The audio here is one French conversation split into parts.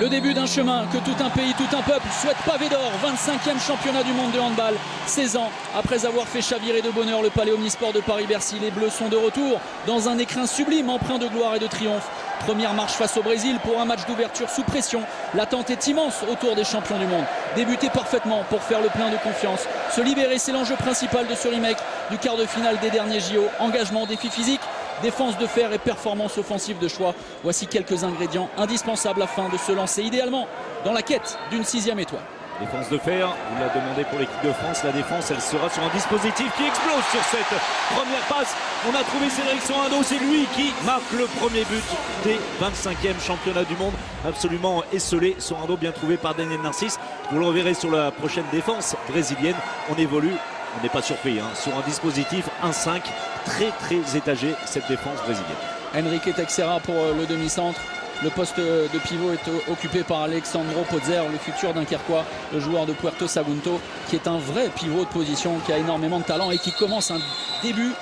Le début d'un chemin que tout un pays, tout un peuple souhaite pavé d'or. 25e championnat du monde de handball. 16 ans après avoir fait chavirer de bonheur le palais omnisport de Paris-Bercy. Les Bleus sont de retour dans un écrin sublime empreint de gloire et de triomphe. Première marche face au Brésil pour un match d'ouverture sous pression. L'attente est immense autour des champions du monde. Débuter parfaitement pour faire le plein de confiance. Se libérer, c'est l'enjeu principal de ce remake du quart de finale des derniers JO. Engagement, défi physique, défense de fer et performance offensive de choix. Voici quelques ingrédients indispensables afin de se lancer idéalement dans la quête d'une 6e étoile. Défense de fer, il l'a demandé pour l'équipe de France. La défense, elle sera sur un dispositif qui explose sur cette première passe. On a trouvé Cédric Sorando, c'est lui qui marque le premier but des 25e championnats du monde. Absolument esselé, Sorando bien trouvé par Daniel Narcisse. Vous le reverrez sur la prochaine défense brésilienne. On évolue, on n'est pas surpris, sur un dispositif 1-5 très étagé, cette défense brésilienne. Enrique Teixeira pour le demi-centre. Le poste de pivot est occupé par Alexandro Pozer, le futur Dunkerquois, le joueur de Puerto Sagunto, qui est un vrai pivot de position, qui a énormément de talent et qui commence un début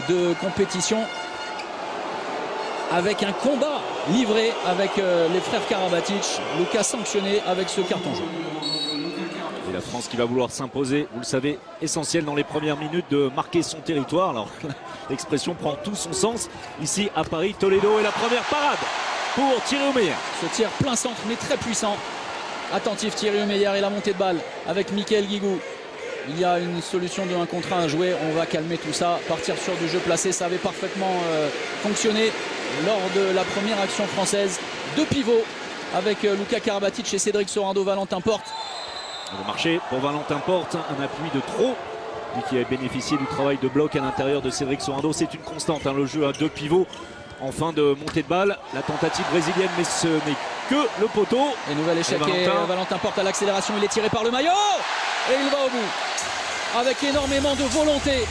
de compétition avec un combat livré avec les frères Karabatic. Lucas sanctionné avec ce carton jaune. Et la France qui va vouloir s'imposer, vous le savez, essentiel dans les premières minutes de marquer son territoire. Alors l'expression prend tout son sens ici à Paris. Toledo et la première parade pour Thierry Omeyer. Ce tir plein centre mais très puissant. Attentif Thierry Omeyer et la montée de balle avec Michael Guigou. Il y a une solution de 1 contre 1 à jouer. On va calmer tout ça, partir sur du jeu placé. Ça avait parfaitement fonctionné lors de la première action française. 2 pivots avec Lucas Karabatic et Cédric Sorando. Valentin Porte. Le marché pour Valentin Porte, un appui de trop. Lui qui a bénéficié du travail de bloc à l'intérieur de Cédric Sorando. C'est une constante, le jeu à 2 pivots. En fin de montée de balle, la tentative brésilienne, mais ce n'est que le poteau. Et nouvel échec et Valentin Porte à l'accélération, il est tiré par le maillot et il va au bout. Avec énormément de volonté,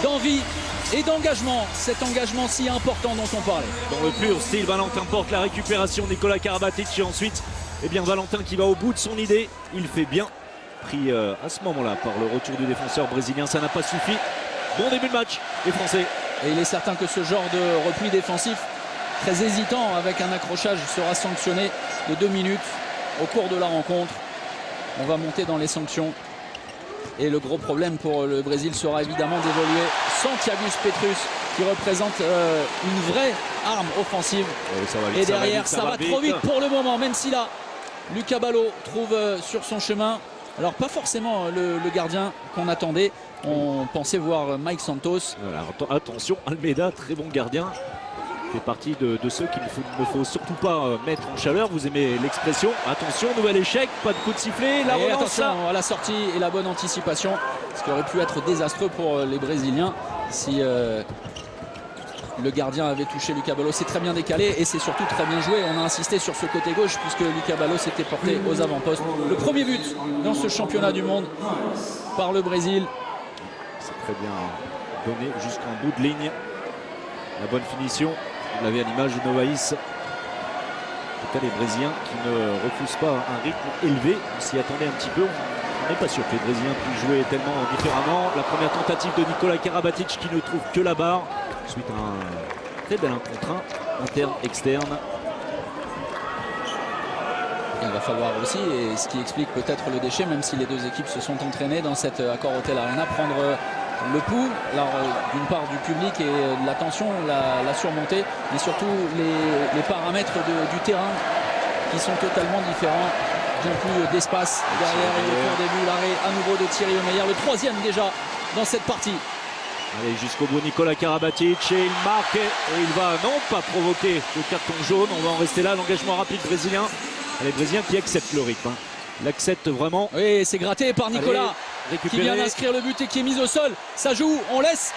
d'envie et d'engagement. Cet engagement si important dont on parlait. Dans le pur style Valentin Porte, la récupération Nicolas Karabatic et ensuite, Valentin qui va au bout de son idée. Il fait bien, pris à ce moment-là par le retour du défenseur brésilien. Ça n'a pas suffi. Bon début de match, les Français. Et il est certain que ce genre de repli défensif, très hésitant avec un accrochage, sera sanctionné de 2 minutes au cours de la rencontre. On va monter dans les sanctions. Et le gros problème pour le Brésil sera évidemment d'évoluer sans Thiagus Petrus, qui représente une vraie arme offensive. Et derrière, ça va trop vite pour le moment, même si là, Lucas Ballot trouve sur son chemin. Alors pas forcément le gardien qu'on attendait. On pensait voir Mike Santos. Alors, attention, Almeida, très bon gardien. Fait partie de ceux qu'il ne faut surtout pas mettre en chaleur. Vous aimez l'expression. Attention, nouvel échec, pas de coup de sifflet. La relance, attention à la sortie et la bonne anticipation. Ce qui aurait pu être désastreux pour les Brésiliens si le gardien avait touché Lucas Ballot. C'est très bien décalé et c'est surtout très bien joué. On a insisté sur ce côté gauche puisque Lucas Ballot s'était porté aux avant-postes. Le premier but dans ce championnat du monde par le Brésil. C'est très bien donné jusqu'en bout de ligne. La bonne finition. Vous l'avez à l'image de Novaïs. En tout cas, les Brésiliens qui ne refusent pas un rythme élevé. On s'y attendait un petit peu. On n'est pas sûr que les Brésiliens puissent jouer tellement différemment. La première tentative de Nicolas Karabatic qui ne trouve que la barre. Ensuite, un très bel 1 contre 1, interne-externe. Il va falloir aussi, et ce qui explique peut-être le déchet, même si les deux équipes se sont entraînées dans cette Accor Hotel Arena, prendre le pouls, d'une part du public et de la tension, la surmontée, mais surtout les paramètres du terrain qui sont totalement différents. Bien plus d'espace derrière et autour des buts. L'arrêt à nouveau de Thierry Omeyer, le 3e déjà dans cette partie. Allez, jusqu'au bout Nicolas Karabatic et il marque et il va non pas provoquer le carton jaune. On va en rester là, l'engagement rapide brésilien. Les Brésiliens qui acceptent le rythme. Il accepte vraiment. Oui, c'est gratté par Nicolas. Allez, qui vient d'inscrire le but et qui est mis au sol. Ça joue, on laisse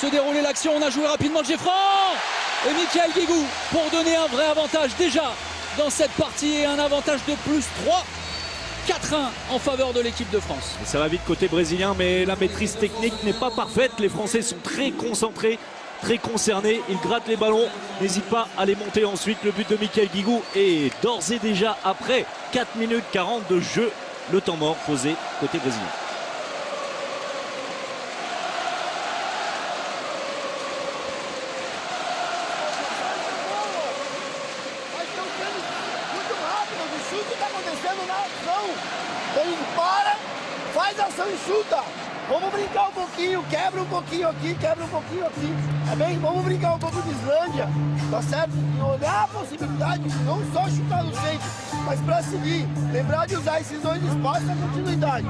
se dérouler l'action. On a joué rapidement le Geffran et Michael Guigou pour donner un vrai avantage déjà dans cette partie et un avantage de plus 3. 4-1 en faveur de l'équipe de France. Et ça va vite côté brésilien, mais la maîtrise technique n'est pas parfaite. Les Français sont très concentrés, très concernés. Ils grattent les ballons, n'hésitent pas à les monter ensuite. Le but de Michael Guigou est d'ores et déjà après 4 minutes 40 de jeu. Le temps mort posé côté brésilien. Ele para, faz ação e chuta. Vamos brincar um pouquinho, quebra um pouquinho aqui, quebra um pouquinho aqui. Tá bem? Vamos brincar um pouco de Islândia, tá certo? E olhar a possibilidade de não só chutar no centro, mas pra seguir. Lembrar de usar esses dois espaços na continuidade.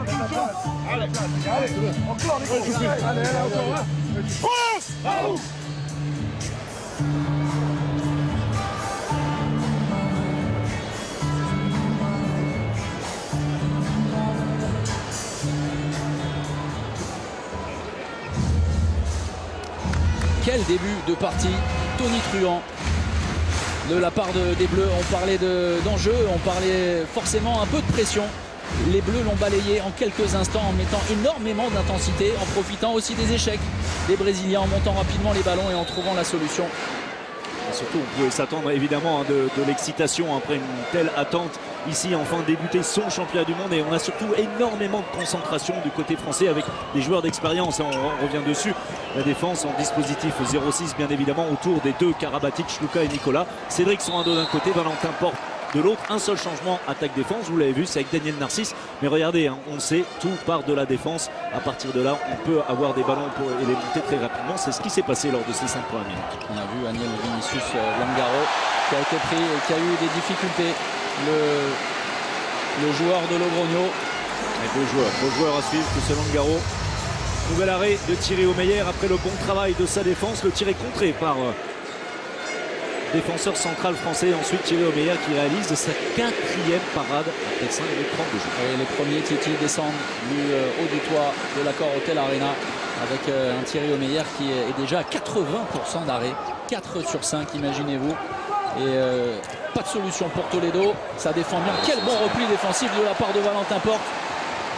Quel début de partie tonitruant de la part des Bleus. On parlait d'enjeu, on parlait forcément un peu de pression. Les Bleus l'ont balayé en quelques instants en mettant énormément d'intensité, en profitant aussi des échecs des Brésiliens, en montant rapidement les ballons et en trouvant la solution. Et surtout, on pouvait s'attendre évidemment de l'excitation après une telle attente. Ici, enfin débuter son championnat du monde, et on a surtout énormément de concentration du côté français avec des joueurs d'expérience. On revient dessus. La défense en dispositif 0-6 bien évidemment autour des deux Karabatic, Luka et Nicolas. Cédric Sorando d'un côté, Valentin Porte de l'autre. Un seul changement attaque-défense, vous l'avez vu, c'est avec Daniel Narcisse. Mais regardez, hein, on sait, tout part de la défense. À partir de là, on peut avoir des ballons et les monter très rapidement. C'est ce qui s'est passé lors de ces 5 premières minutes. On a vu Aniel Vinicius Langaro qui a été pris et qui a eu des difficultés. Le joueur de Logroño. Beau joueur à suivre, que ce Langaro. Nouvel arrêt de Thierry Omeyer après le bon travail de sa défense. Le tir est contré par défenseur central français. Ensuite Thierry Omeyer qui réalise sa 4e parade après 5 minutes 30 de jeu. Et les premiers Titi descendent du haut du toit de l'accord Hotel Arena avec un Thierry Omeyer qui est déjà à 80% d'arrêt. 4 sur 5, imaginez-vous. Et pas de solution pour Toledo. Ça défend bien. Quel bon repli défensif de la part de Valentin Porte.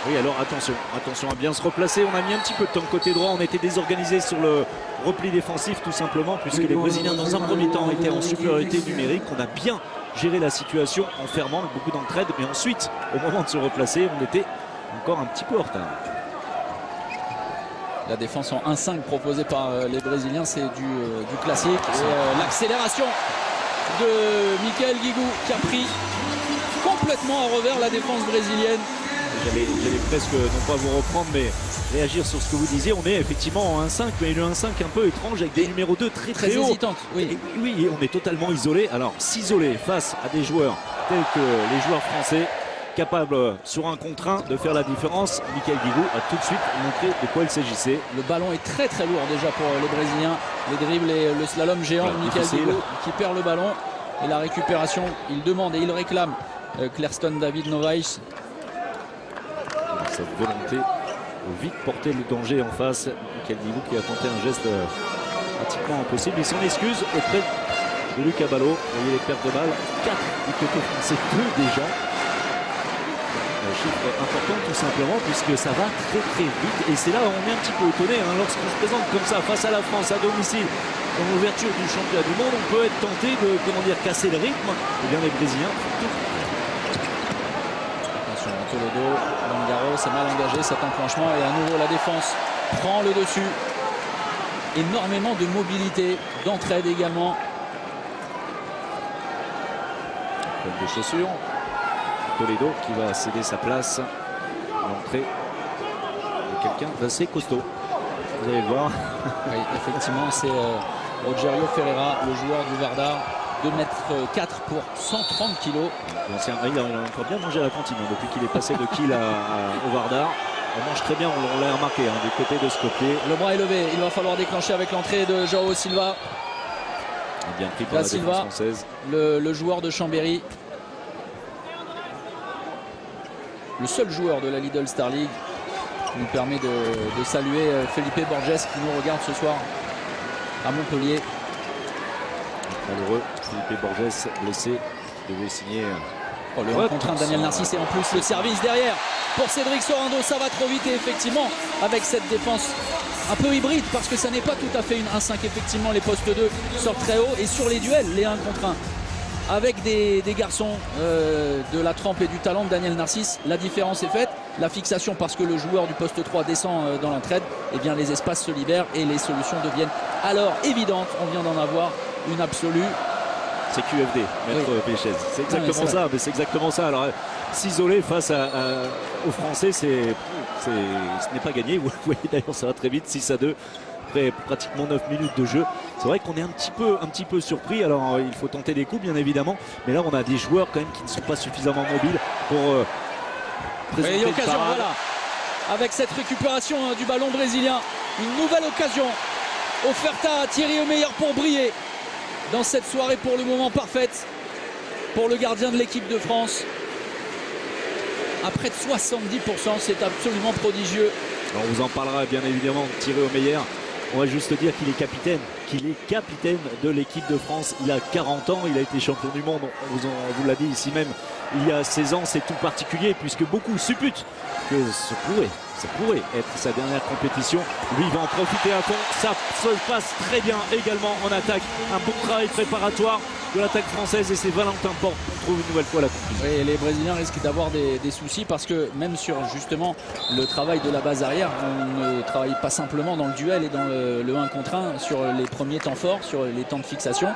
Oui, alors attention à bien se replacer. On a mis un petit peu de temps côté droit. On était désorganisé sur le repli défensif tout simplement puisque les Brésiliens dans un premier temps étaient en supériorité numérique. On a bien géré la situation en fermant avec beaucoup d'entraide. Mais ensuite, au moment de se replacer, on était encore un petit peu en retard. La défense en 1-5 proposée par les Brésiliens, c'est du classique. Et l'accélération de Michael Guigou qui a pris complètement à revers la défense brésilienne. J'allais presque, non pas vous reprendre, mais réagir sur ce que vous disiez. On est effectivement en 1-5, mais il y a eu un 5 un peu étrange avec des numéros 2 très hauts. Hésitantes, oui. Oui, on est totalement isolé. Alors, s'isoler face à des joueurs tels que les joueurs français, capables sur un contre 1 de faire la différence, Michael Guigou a tout de suite montré de quoi il s'agissait. Le ballon est très lourd déjà pour les Brésiliens. Les dribbles et le slalom géant de Michael Guigou qui perd le ballon. Et la récupération, il demande et il réclame Clerston David Novaes. Sa volonté de vite porter le danger en face. Michael Guigou qui a tenté un geste pratiquement impossible. Il s'en excuse auprès de Lucas Ballot. Vous voyez les pertes de balles. 4 du côté français, 2 déjà. Un chiffre important tout simplement puisque ça va très vite. Et c'est là où on est un petit peu étonné. Hein, lorsqu'on se présente comme ça face à la France à domicile dans l'ouverture du championnat du monde, on peut être tenté de casser le rythme. Et bien les Brésiliens Toledo, Langaro, c'est mal engagé cet enclenchement et à nouveau la défense prend le dessus. Énormément de mobilité, d'entraide également. Comme des chaussures. Toledo qui va céder sa place. L'entrée de quelqu'un d'assez costaud. Vous allez le voir. Oui, effectivement, c'est Rogerio Ferreira, le joueur du Vardar. 2,4 m pour 130 kg. Il a encore bien mangé à la cantine hein, depuis qu'il est passé de Kiel au Vardar. On mange très bien, on l'a remarqué hein, du côté de Skopje. Le bras est levé, il va falloir déclencher avec l'entrée de João Silva. Bien pris par la défense française. Le joueur de Chambéry. Le seul joueur de la Lidl Star League qui nous permet de saluer Felipe Borges qui nous regarde ce soir à Montpellier. Malheureux, Felipe Borges blessé, devait signer. Le contre de Daniel Narcisse et en plus le service derrière pour Cédric Sorando. Ça va trop vite et effectivement avec cette défense un peu hybride parce que ça n'est pas tout à fait une 1-5. Effectivement les postes 2 sortent très haut et sur les duels les 1 contre 1 avec des garçons de la trempe et du talent de Daniel Narcisse, la différence est faite. La fixation parce que le joueur du poste 3 descend dans l'entraide, et bien les espaces se libèrent et les solutions deviennent alors évidentes. On vient d'en avoir une absolue. C'est QFD, maître Péchez. C'est exactement ça, mais c'est exactement ça. Alors s'isoler face aux Français, ce n'est pas gagné. Vous voyez d'ailleurs, ça va très vite, 6-2. Après pratiquement 9 minutes de jeu. C'est vrai qu'on est un petit peu surpris. Alors il faut tenter des coups bien évidemment. Mais là on a des joueurs quand même qui ne sont pas suffisamment mobiles pour présenter une occasion, parade. voilà. Avec cette récupération du ballon brésilien. Une nouvelle occasion offerte à Thierry Omeyer pour briller dans cette soirée pour le moment parfaite pour le gardien de l'équipe de France. À près de 70%, c'est absolument prodigieux. Alors, on vous en parlera bien évidemment de Thierry Omeyer. On va juste dire qu'il est capitaine de l'équipe de France. Il a 40 ans, il a été champion du monde, on vous l'a dit ici même, il y a 16 ans. C'est tout particulier puisque beaucoup supputent que ça pourrait être sa dernière compétition. Lui, il va en profiter à fond. Ça se passe très bien également en attaque. Un bon travail préparatoire de l'attaque française et c'est Valentin Porte qu'on trouve une nouvelle fois la conclusion. Oui, les Brésiliens risquent d'avoir des soucis parce que même sur justement le travail de la base arrière, on ne travaille pas simplement dans le duel et dans le 1 contre 1 sur les premiers temps forts, sur les temps de fixation.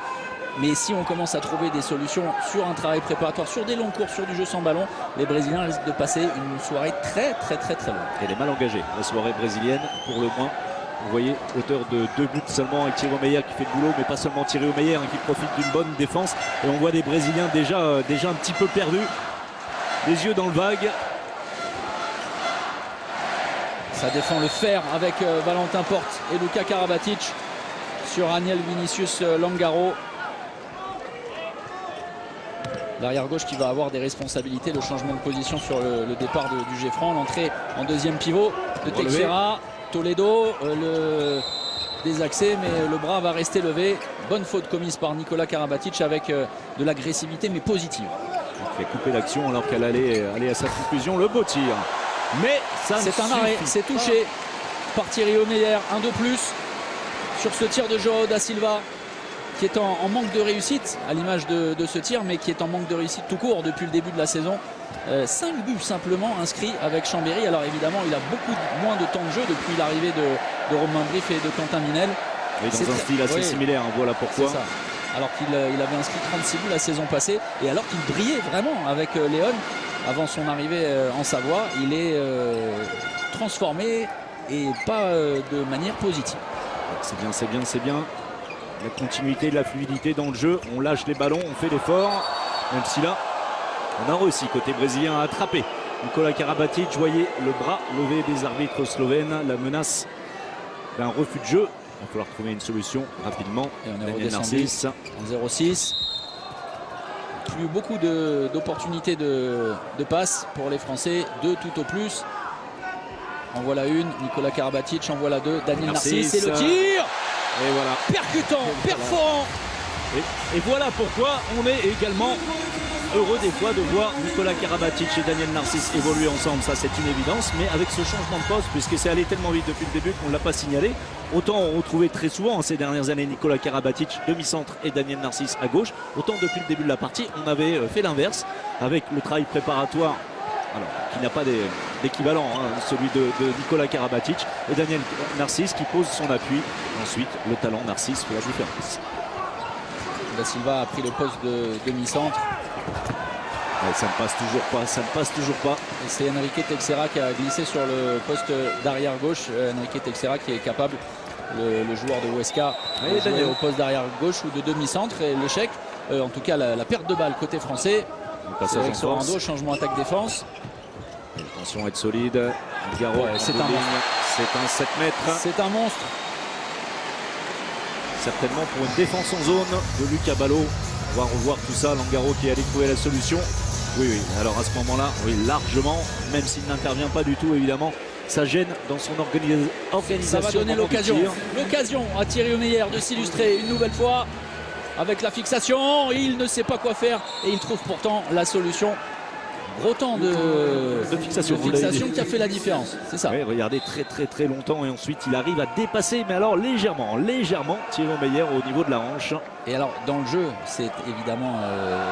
Mais si on commence à trouver des solutions sur un travail préparatoire, sur des longues courses, sur du jeu sans ballon, les Brésiliens risquent de passer une soirée très longue. Elle est mal engagée, la soirée brésilienne, pour le moins. Vous voyez, auteur de 2 buts seulement avec Thierry Omeyer qui fait le boulot, mais pas seulement Thierry Omeyer qui profite d'une bonne défense. Et on voit des Brésiliens déjà un petit peu perdus, les yeux dans le vague. Ça défend le fer avec Valentin Porte et Luka Karabatic sur Aniel Vinicius Langaro. L'arrière gauche qui va avoir des responsabilités, le changement de position sur le départ du Geffran, l'entrée en deuxième pivot de Texera, Toledo, le désaxé, mais le bras va rester levé. Bonne faute commise par Nikola Karabatic avec de l'agressivité mais positive. Il fait couper l'action alors qu'elle allait aller à sa conclusion, le beau tir. Mais ça c'est un arrêt, c'est touché par Thierry Omeyer, un de plus sur ce tir de João da Silva, qui est en manque de réussite à l'image de ce tir, mais qui est en manque de réussite tout court depuis le début de la saison. 5 buts simplement inscrits avec Chambéry. Alors évidemment il a beaucoup moins de temps de jeu depuis l'arrivée de Romain Briff et de Quentin Minel. Et dans un style assez similaire, voilà pourquoi. Ça. Alors qu'il avait inscrit 36 buts la saison passée et alors qu'il brillait vraiment avec Léon avant son arrivée en Savoie. Il est transformé et pas de manière positive. C'est bien. La continuité, de la fluidité dans le jeu. On lâche les ballons, on fait l'effort. Même si là, on a réussi côté brésilien à attraper Nikola Karabatic. Voyez le bras levé des arbitres slovènes. La menace d'un refus de jeu. Il va falloir trouver une solution rapidement. Et on est Daniel redescendu Narcisse en 0-6. Plus beaucoup d'opportunités de passe pour les Français. 2 tout au plus. En voilà une. Nikola Karabatic en voilà 2. Daniel Narcisse et le tir. Et voilà. Percutant, perforant. Et voilà pourquoi on est également heureux des fois de voir Nikola Karabatic et Daniel Narcisse évoluer ensemble. Ça, c'est une évidence. Mais avec ce changement de poste, puisque c'est allé tellement vite depuis le début qu'on ne l'a pas signalé, autant on retrouvait très souvent en ces dernières années Nikola Karabatic demi-centre et Daniel Narcisse à gauche. Autant depuis le début de la partie, on avait fait l'inverse avec le travail préparatoire. Alors, qui n'a pas d'équivalent, celui de Nikola Karabatic et Daniel Narcisse qui pose son appui. Ensuite, le talent Narcisse fait la différence. Da Silva a pris le poste de demi-centre. Ouais, ça ne passe toujours pas. Et c'est Enrique Texera qui a glissé sur le poste d'arrière gauche. Enrique Texera qui est capable, le joueur de Huesca, de jouer au poste d'arrière gauche ou de demi-centre. Et l'échec, en tout cas la perte de balle côté français. Avec Sorando, changement attaque-défense. Attention à être solide. Garo, c'est un 7 mètres. C'est un monstre. Certainement pour une défense en zone de Lucas Ballot. On va revoir tout ça. Langaro qui allait trouver la solution. Oui. Alors à ce moment-là, oui, largement, même s'il n'intervient pas du tout, évidemment, ça gêne dans son organisation. Ça va donner l'occasion à Thierry Omeyer de s'illustrer une nouvelle fois avec la fixation. Il ne sait pas quoi faire et il trouve pourtant la solution. Gros temps de fixation qui a fait la différence, c'est ça. Oui, regardez, très longtemps et ensuite il arrive à dépasser, mais alors légèrement Thierry Omeyer au niveau de la hanche. Et alors dans le jeu, c'est évidemment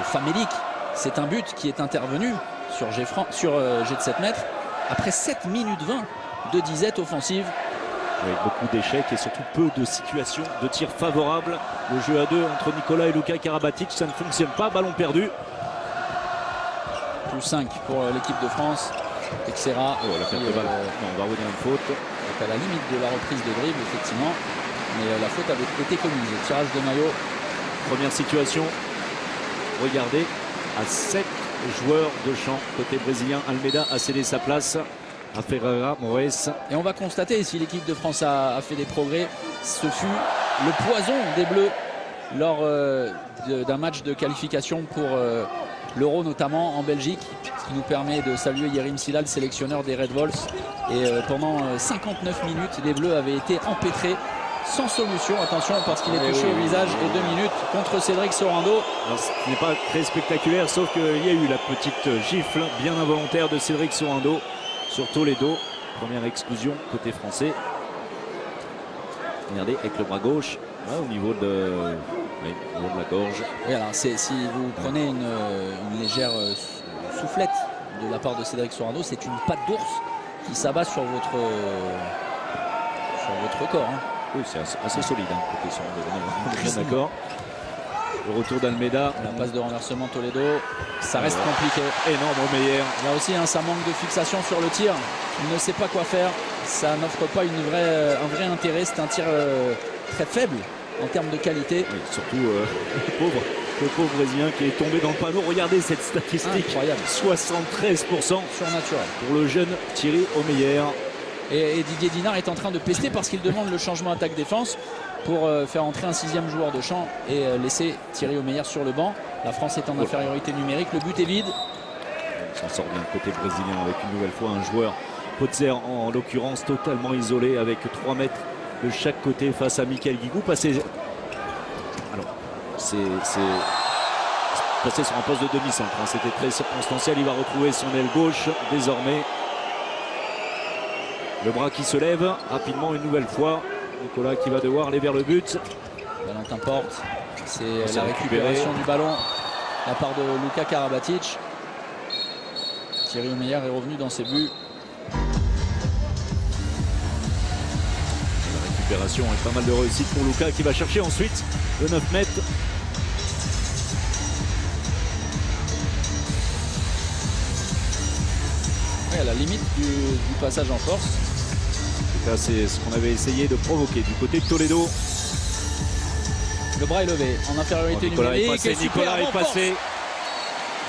famélique. C'est un but qui est intervenu sur jet de 7 mètres après 7 minutes 20 de disette offensive. Avec beaucoup d'échecs et surtout peu de situations de tir favorables. Le jeu à 2 entre Nikola et Luka Karabatic, ça ne fonctionne pas, ballon perdu. Plus 5 pour l'équipe de France. Texera. Oh, la perte de balle. Non, on va revenir une faute. À la limite de la reprise de dribble, effectivement. Mais la faute avait été commise. Tirage de maillot. Première situation. Regardez, à 7 joueurs de champ côté brésilien. Almeida a cédé sa place à Ferreira Moraes. Et on va constater, si l'équipe de France a fait des progrès, ce fut le poison des Bleus lors d'un match de qualification pour l'Euro, notamment en Belgique, ce qui nous permet de saluer Yerim Silla, le sélectionneur des Red Wolves. Et pendant 59 minutes, les Bleus avaient été empêtrés sans solution. Attention, parce qu'il est touché au visage, et 2 minutes contre Cédric Sorando. Alors, ce n'est pas très spectaculaire, sauf qu'il y a eu la petite gifle bien involontaire de Cédric Sorando sur Toledo. Première exclusion côté français. Regardez, avec le bras gauche, là, au niveau de la gorge. Oui, alors si vous prenez une légère soufflette de la part de Cédric Sorando, c'est une patte d'ours qui s'abat sur votre corps. Hein. Oui, c'est assez solide, hein, côté Sorando. On est bien d'accord. Le retour d'Almeida. La passe de renversement Toledo, ça reste compliqué. Énorme Meyer. Là aussi, hein, ça manque de fixation sur le tir. Il ne sait pas quoi faire. Ça n'offre pas un vrai intérêt. C'est un tir très faible en termes de qualité. Oui, surtout le pauvre Brésilien qui est tombé dans le panneau. Regardez cette statistique. Incroyable. 73% surnaturel pour le jeune Thierry Omeyer. Et Didier Dinard est en train de pester parce qu'il demande le changement attaque-défense pour faire entrer un 6e joueur de champ et laisser Thierry Omeyer sur le banc. La France est en infériorité numérique. Le but est vide. On s'en sort bien côté brésilien avec une nouvelle fois un joueur, Potzer en l'occurrence, totalement isolé avec 3 mètres de chaque côté face à Michael Guigou. Passé sur un poste de demi-centre. Hein. C'était très circonstanciel. Il va retrouver son aile gauche désormais. Le bras qui se lève rapidement une nouvelle fois. Nicolas qui va devoir aller vers le but. Valentin Porte, c'est la récupération du ballon de la part de Luka Karabatic. Thierry Omeyer est revenu dans ses buts. La récupération avec pas mal de réussite pour Luka qui va chercher ensuite le 9 mètres. Oui, à la limite du passage en force. C'est ce qu'on avait essayé de provoquer du côté de Toledo. Le bras est levé en infériorité numérique. Nicolas est passé.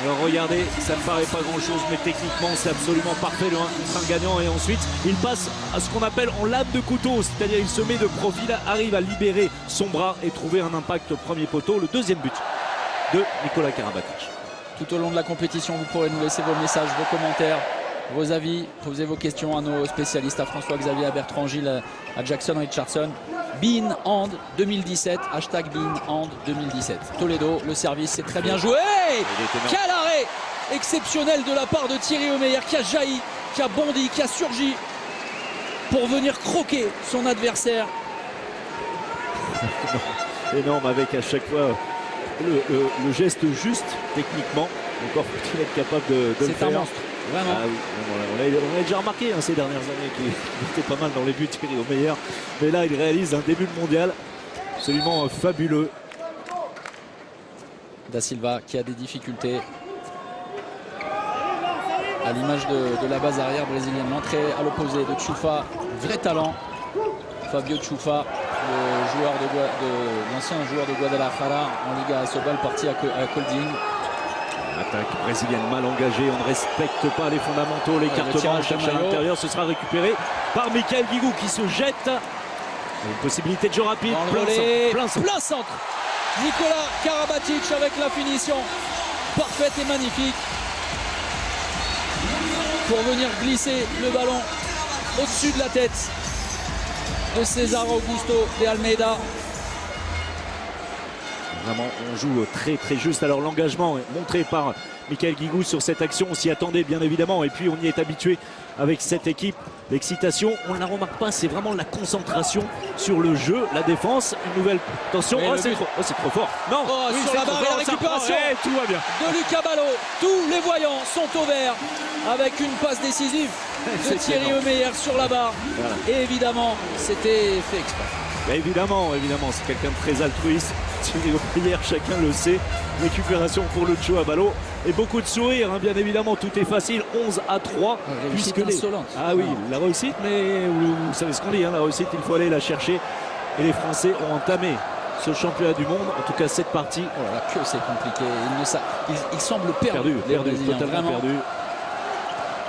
Alors regardez, ça ne paraît pas grand chose, mais techniquement c'est absolument parfait, le 1 contre 1 gagnant. Et ensuite il passe à ce qu'on appelle en lame de couteau, c'est-à-dire il se met de profil, arrive à libérer son bras et trouver un impact au premier poteau. Le 2e but de Nicolas Karabatic. Tout au long de la compétition, vous pourrez nous laisser vos messages, vos commentaires, vos avis, poser vos questions à nos spécialistes, à François-Xavier, à Bertrand Gilles, à Jackson Richardson. Bean Hand 2017, hashtag Bean Hand 2017. Toledo, le service, c'est très bien joué. Quel arrêt exceptionnel de la part de Thierry Omeyer qui a jailli, qui a bondi, qui a surgi pour venir croquer son adversaire. Énorme, avec à chaque fois le geste juste techniquement. Encore faut-il être capable de le faire. C'est un monstre. Vraiment. Ah oui, on l'a déjà remarqué ces dernières années qu'il était pas mal dans les buts Thierry Omeyer. Mais là il réalise un début de mondial absolument fabuleux. Da Silva qui a des difficultés. À l'image de la base arrière brésilienne. L'entrée à l'opposé de Tchoufa, vrai talent. Fabio Tchoufa, l'ancien joueur de Guadalajara en Liga Sobal, parti à Kolding. Attaque brésilienne mal engagée, on ne respecte pas les fondamentaux, l'écartement, on cherche à l'intérieur, ce sera récupéré par Michael Guigou qui se jette. Une possibilité de jeu rapide, plein centre. Nicolas Karabatic avec la finition parfaite et magnifique pour venir glisser le ballon au-dessus de la tête de César Augusto de Almeida. Vraiment, on joue très très juste. Alors l'engagement montré par Michael Guigou sur cette action, on s'y attendait bien évidemment. Et puis on y est habitué avec cette équipe. L'excitation, on ne la remarque pas, c'est vraiment la concentration sur le jeu, la défense. Une nouvelle attention, c'est trop fort. Non, sur la barre et la récupération tout va bien. De Lucas Ballot. Tous les voyants sont au vert avec une passe décisive de Thierry Omeyer sur la barre. Voilà. Et évidemment, c'était fait exprès. Évidemment, c'est quelqu'un de très altruiste. Thierry Omeyer, chacun le sait. Récupération pour Lucho Abalo. Et beaucoup de sourires, hein, bien évidemment, tout est facile. 11-3. Réussite insolente. Ah oui, la réussite, mais vous savez ce qu'on dit, hein, la réussite, il faut aller la chercher. Et les Français ont entamé ce championnat du monde, en tout cas cette partie. Oh là là, que c'est compliqué. Il semble perdu, totalement vraiment. perdu.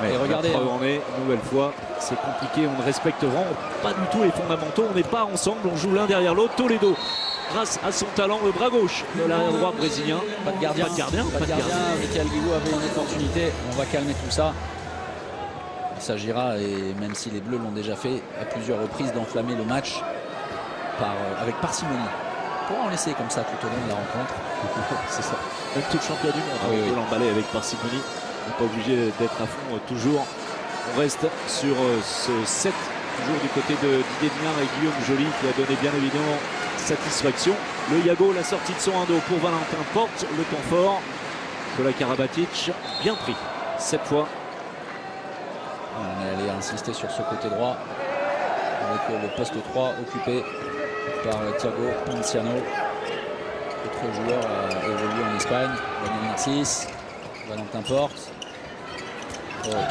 Et regardez, la preuve en est, une nouvelle fois, c'est compliqué, on ne respecte vraiment pas du tout les fondamentaux, on n'est pas ensemble, on joue l'un derrière l'autre. Toledo, grâce à son talent, le bras gauche de l'arrière droit brésilien. Pas de gardien. Michael Guigou avait une opportunité, on va calmer tout ça. Il s'agira, et même si les Bleus l'ont déjà fait à plusieurs reprises, d'enflammer le match avec parcimonie. On pourra en laisser comme ça tout au long de la rencontre. C'est ça, même tout le championnat du monde, oui, on peut l'emballer avec parcimonie. On n'est pas obligé d'être à fond toujours. On reste sur ce 7, toujours du côté de Didier Dinard et Guillaume Joly, qui a donné bien évidemment satisfaction. Le Yago, la sortie de son endo pour Valentin Porte, le temps fort. Kola Karabatic, bien pris cette fois. On est allé insister sur ce côté droit avec le poste 3 occupé par Thiago Ponciano. Autre joueur a évolué en Espagne, Daniel Narcisse. Valentin Porte.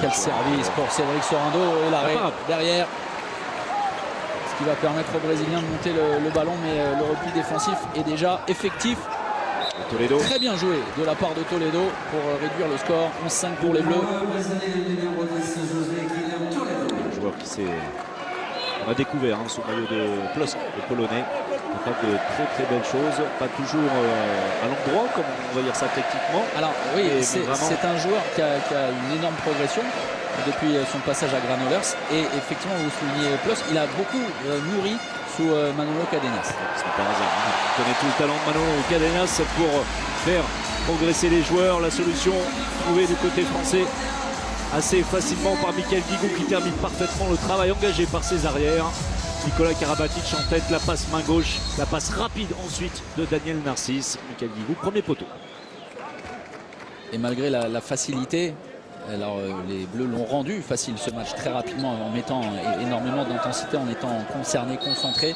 Quel service pour Cédric Sorando et l'arrêt derrière. Ce qui va permettre aux Brésiliens de monter le ballon, mais le repli défensif est déjà effectif. Toledo. Très bien joué de la part de Toledo pour réduire le score. 11-5 pour les Bleus. Un joueur qui s'est... On a découvert hein, son maillot de Plosk, le Polonais. Capable de très belles choses, pas toujours à l'endroit, comme on va dire ça techniquement. Alors oui, c'est un joueur qui a une énorme progression depuis son passage à Granollers. Et effectivement, vous soulignez Plosk, il a beaucoup nourri sous Manolo Cadenas. Ce n'est pas hasard, hein. On connaît tout le talent de Manolo Cadenas pour faire progresser les joueurs. La solution trouvée du côté français assez facilement par Michael Guigou, qui termine parfaitement le travail engagé par ses arrières. Nicolas Karabatic en tête, la passe main gauche, la passe rapide ensuite de Daniel Narcisse. Michael Guigou, premier poteau. Et malgré la facilité, alors les Bleus l'ont rendu facile ce match très rapidement en mettant énormément d'intensité, en étant concernés, concentrés.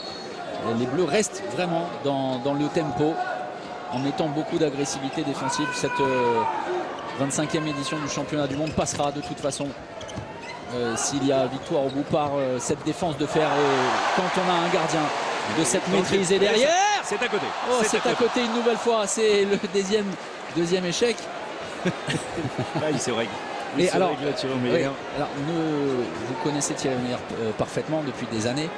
Les Bleus restent vraiment dans le tempo, en mettant beaucoup d'agressivité défensive. Cette 25e édition du championnat du monde passera de toute façon. S'il y a victoire au bout par cette défense de fer, et quand on a un gardien de cette maîtrise et derrière, c'est à côté. Oh, c'est à côté une nouvelle fois. C'est le deuxième échec. Là, il se règle. Et alors, vous connaissez Thierry Omeyer parfaitement depuis des années.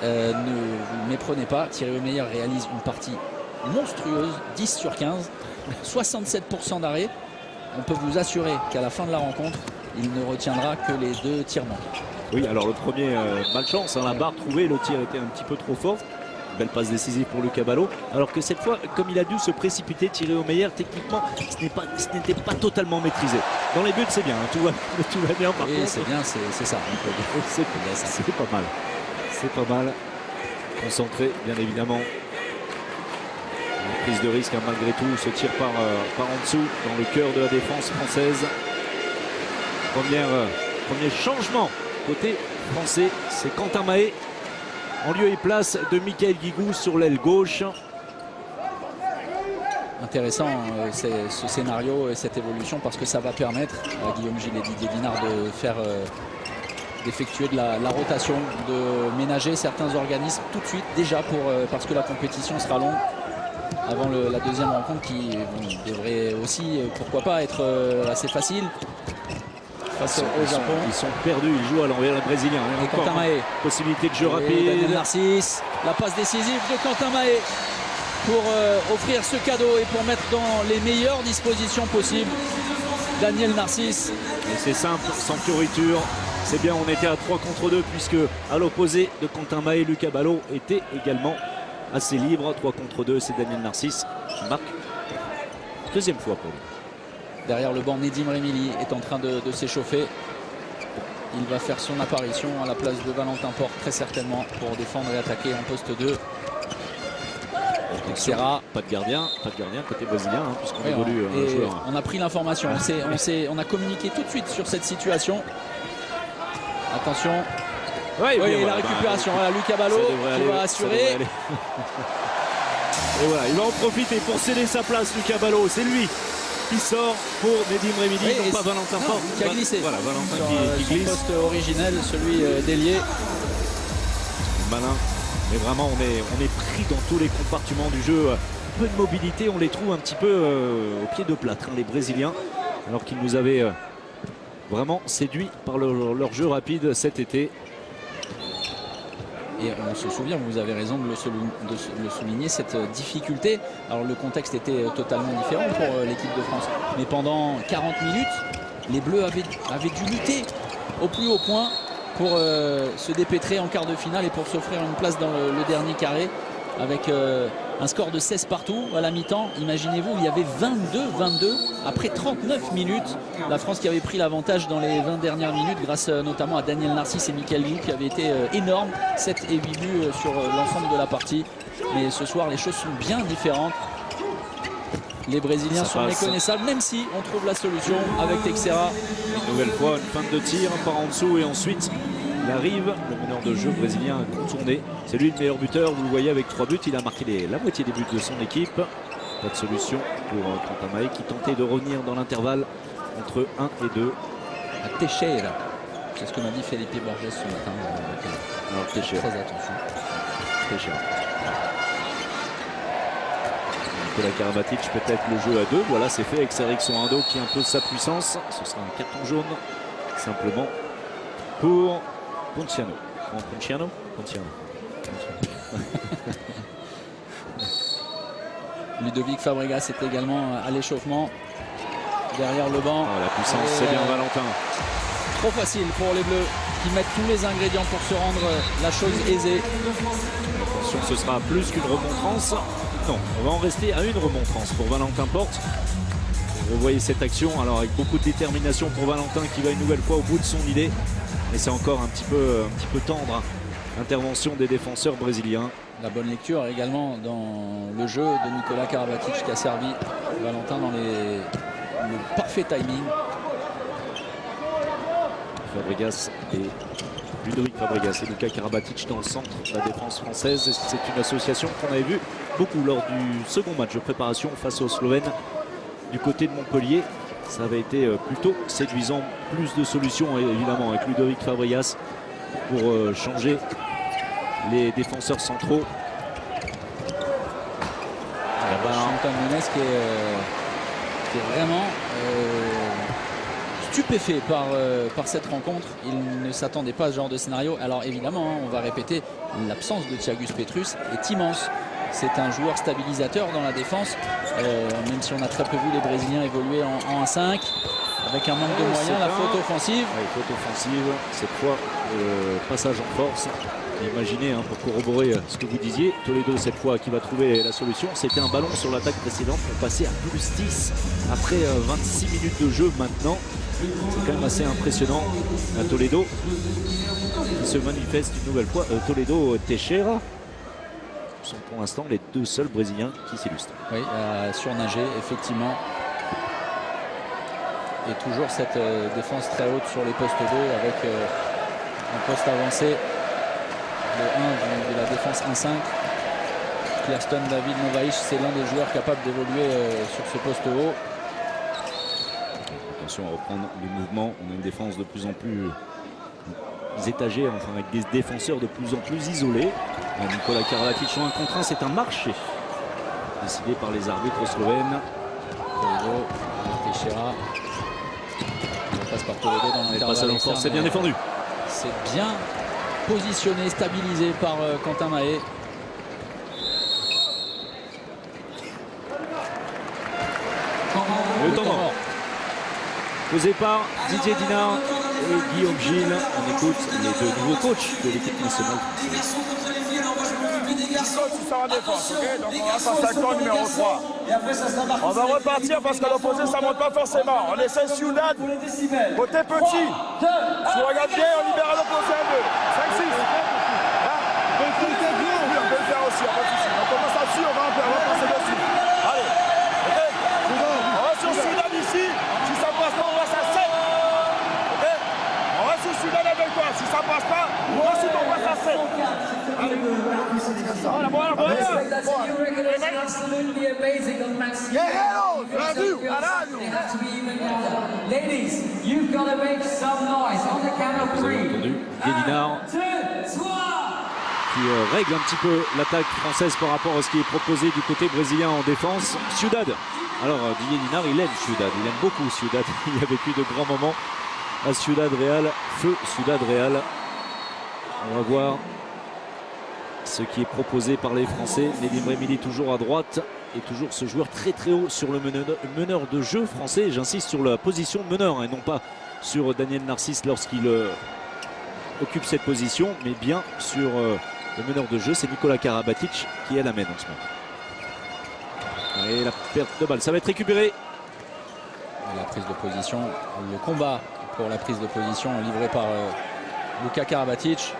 Ne vous méprenez pas. Thierry Omeyer réalise une partie monstrueuse, 10 sur 15, 67% d'arrêt. On peut vous assurer qu'à la fin de la rencontre, il ne retiendra que les 2 tirs manqués. Oui, alors le premier, malchance, hein, la barre trouvée, le tir était un petit peu trop fort. Belle passe décisive pour Luc Abalo. Alors que cette fois, comme il a dû se précipiter, Thierry Omeyer, techniquement, ce n'était pas totalement maîtrisé. Dans les buts, c'est bien, hein, tout va bien. Par contre, c'est bien, c'est ça. C'est pas mal. C'est pas mal. Concentré, bien évidemment. Une prise de risque, hein, malgré tout, ce tir par en dessous, dans le cœur de la défense française. Premier changement côté français, c'est Quentin Mahé en lieu et place de Michael Guigou sur l'aile gauche. Intéressant ce scénario et cette évolution, parce que ça va permettre à Guillaume Gilles et Didier Dinard d'effectuer de la rotation, de ménager certains organismes tout de suite déjà parce que la compétition sera longue avant la deuxième rencontre qui devrait aussi, pourquoi pas, être assez facile. Face au Japon. Ils sont perdus, ils jouent à l'envers, le Brésilien. Et Quentin Mahé. Possibilité de jeu rapide. Daniel Narcisse, la passe décisive de Quentin Mahé pour offrir ce cadeau et pour mettre dans les meilleures dispositions possibles Daniel Narcisse. Et c'est simple, sans fioriture. C'est bien, on était à 3 contre 2 puisque à l'opposé de Quentin Mahé, Luc Abalo était également assez libre. 3 contre 2, c'est Daniel Narcisse qui marque. Deuxième fois pour lui. Derrière le banc, Nedim Remili est en train de s'échauffer. Il va faire son apparition à la place de Valentin Porte, très certainement, pour défendre et attaquer en poste 2. Serra. Pas de gardien côté brésilien, hein, puisqu'on évolue un joueur. On a pris l'information, on a communiqué tout de suite sur cette situation. Attention. Oui, la récupération, voilà, Luc Abalo qui va assurer. Et voilà, il va en profiter pour céder sa place, Lucas Ballot. C'est lui qui sort pour Nedim Remidi, Oui, non pas Valentin Porte. Qui a glissé. Voilà, Valentin sur qui son glisse. poste originel, celui d'ailier. Malin. Mais vraiment, on est pris dans tous les compartiments du jeu. Peu de mobilité, on les trouve un petit peu au pied de plâtre, hein, les Brésiliens. Alors qu'ils nous avaient vraiment séduits par leur jeu rapide cet été. Et on se souvient, vous avez raison de le souligner, cette difficulté. Alors le contexte était totalement différent pour l'équipe de France. Mais pendant 40 minutes, les Bleus avaient dû lutter au plus haut point pour se dépêtrer en quart de finale et pour s'offrir une place dans le dernier carré. Avec un score de 16 partout à la mi-temps. Imaginez-vous, il y avait 22-22 après 39 minutes. La France qui avait pris l'avantage dans les 20 dernières minutes grâce notamment à Daniel Narcisse et Michael Jou qui avaient été énormes. 7 et 8 buts sur l'ensemble de la partie. Mais ce soir, les choses sont bien différentes. Les Brésiliens sont méconnaissables, même si on trouve la solution avec Texeira. Une nouvelle fois, une feinte de tir par en dessous et ensuite il arrive, le meneur de jeu brésilien contourné. C'est lui le meilleur buteur, vous le voyez avec 3 buts. Il a marqué la moitié des buts de son équipe. Pas de solution pour Quentin Mahé qui tentait de revenir dans l'intervalle entre 1 et 2. À Teixeira. C'est ce que m'a dit Felipe Borges ce matin. Alors Teixeira. Très attention. Teixeira. Nicolas Karabatic, peut-être le jeu à 2. Voilà, c'est fait avec Erickson Ando qui impose sa puissance. Ce sera un carton jaune simplement pour Ponciano. Ponciano. Ludovic Fabregas est également à l'échauffement derrière le banc. La puissance, c'est bien Valentin. Trop facile pour les Bleus qui mettent tous les ingrédients pour se rendre la chose aisée. Attention, ce sera plus qu'une remontrance. Non, on va en rester à une remontrance pour Valentin Porte. Vous voyez cette action, alors avec beaucoup de détermination pour Valentin qui va une nouvelle fois au bout de son idée. Mais c'est encore un petit peu tendre. Intervention des défenseurs brésiliens. La bonne lecture également dans le jeu de Nicolas Karabatic qui a servi Valentin dans le parfait timing. Fabregas et Ludovic Fabregas et Lucas Karabatic dans le centre de la défense française. C'est une association qu'on avait vu beaucoup lors du second match de préparation face aux Slovènes du côté de Montpellier. Ça avait été plutôt séduisant. Plus de solutions évidemment avec Ludovic Fabregas pour changer les défenseurs centraux. Chantal Nunes qui est vraiment stupéfait par cette rencontre. Il ne s'attendait pas à ce genre de scénario. Alors évidemment, hein, on va répéter, l'absence de Thiagus Petrus est immense. C'est un joueur stabilisateur dans la défense, même si on a très peu vu les Brésiliens évoluer en 1-5. Avec un manque de moyens, la faute offensive. Oui, faute offensive, cette fois, passage en force. Imaginez, hein, pour corroborer ce que vous disiez, Toledo cette fois qui va trouver la solution. C'était un ballon sur l'attaque précédente pour passer à plus 10 après 26 minutes de jeu maintenant. C'est quand même assez impressionnant à Toledo qui se manifeste une nouvelle fois. Toledo Teixeira sont pour l'instant les deux seuls Brésiliens qui s'illustrent. Oui, à surnager effectivement. Et toujours cette défense très haute sur les postes 2 avec un poste avancé. Le 1 de la défense 1-5. Clearston David Novaïch, c'est l'un des joueurs capables d'évoluer sur ce poste haut. Attention à reprendre le mouvement. On a une défense de plus en plus étagée, enfin avec des défenseurs de plus en plus isolés. Nicolas Karabatic en 1 contre 1, c'est un marché décidé par les arbitres slovènes. Toledo, Teixeira. On passe par Toledo dans l'intervalle. C'est bien défendu. C'est bien positionné, stabilisé par Quentin Mahé. Le temps mort. Posé par Didier Dinard et Guillaume Gilles. On écoute les deux nouveaux coachs de l'équipe nationale. Tu sors en défense, ok? Donc on va passer à corps numéro 3. On va repartir parce que l'opposé ça monte pas forcément. On essaie Ciudad, côté petit. Tu regardes bien, on libère à l'opposé à 2. 5-6. Oui, on peut le faire aussi, pas de souci. On commence là-dessus, on va passer dessus. Allez, ok? On va sur Ciudad ici. Si ça passe pas, on passe à 7. Ok? On va sur Ciudad avec toi. Si ça passe pas, ensuite on passe à 7. Allez. Bora, bora, bora! Expectativa you recognize absolutely amazing on Max. Guerreiro, Brasil, They caralho! have to be even better. Ladies, you've got to make some noise on the count of Vous avez 3. entendu Guélinard 2, 3. qui règle un petit peu l'attaque française par rapport à ce qui est proposé du côté brésilien en défense. Ciudad. Alors Didier Linard, il aime Ciudad, il aime beaucoup Ciudad. Il a vécu de grands moments à Ciudad Real. Feu Ciudad Real. On va voir ce qui est proposé par les Français. Nedim Remili toujours à droite et toujours ce joueur très très haut sur le meneur de jeu français. J'insiste sur la position de meneur et non pas sur Daniel Narcisse lorsqu'il occupe cette position, mais bien sur le meneur de jeu. C'est Nikola Karabatic qui est à la main en ce moment. Et la perte de balle, ça va être récupéré. La prise de position, le combat pour la prise de position livré par Luka Karabatic.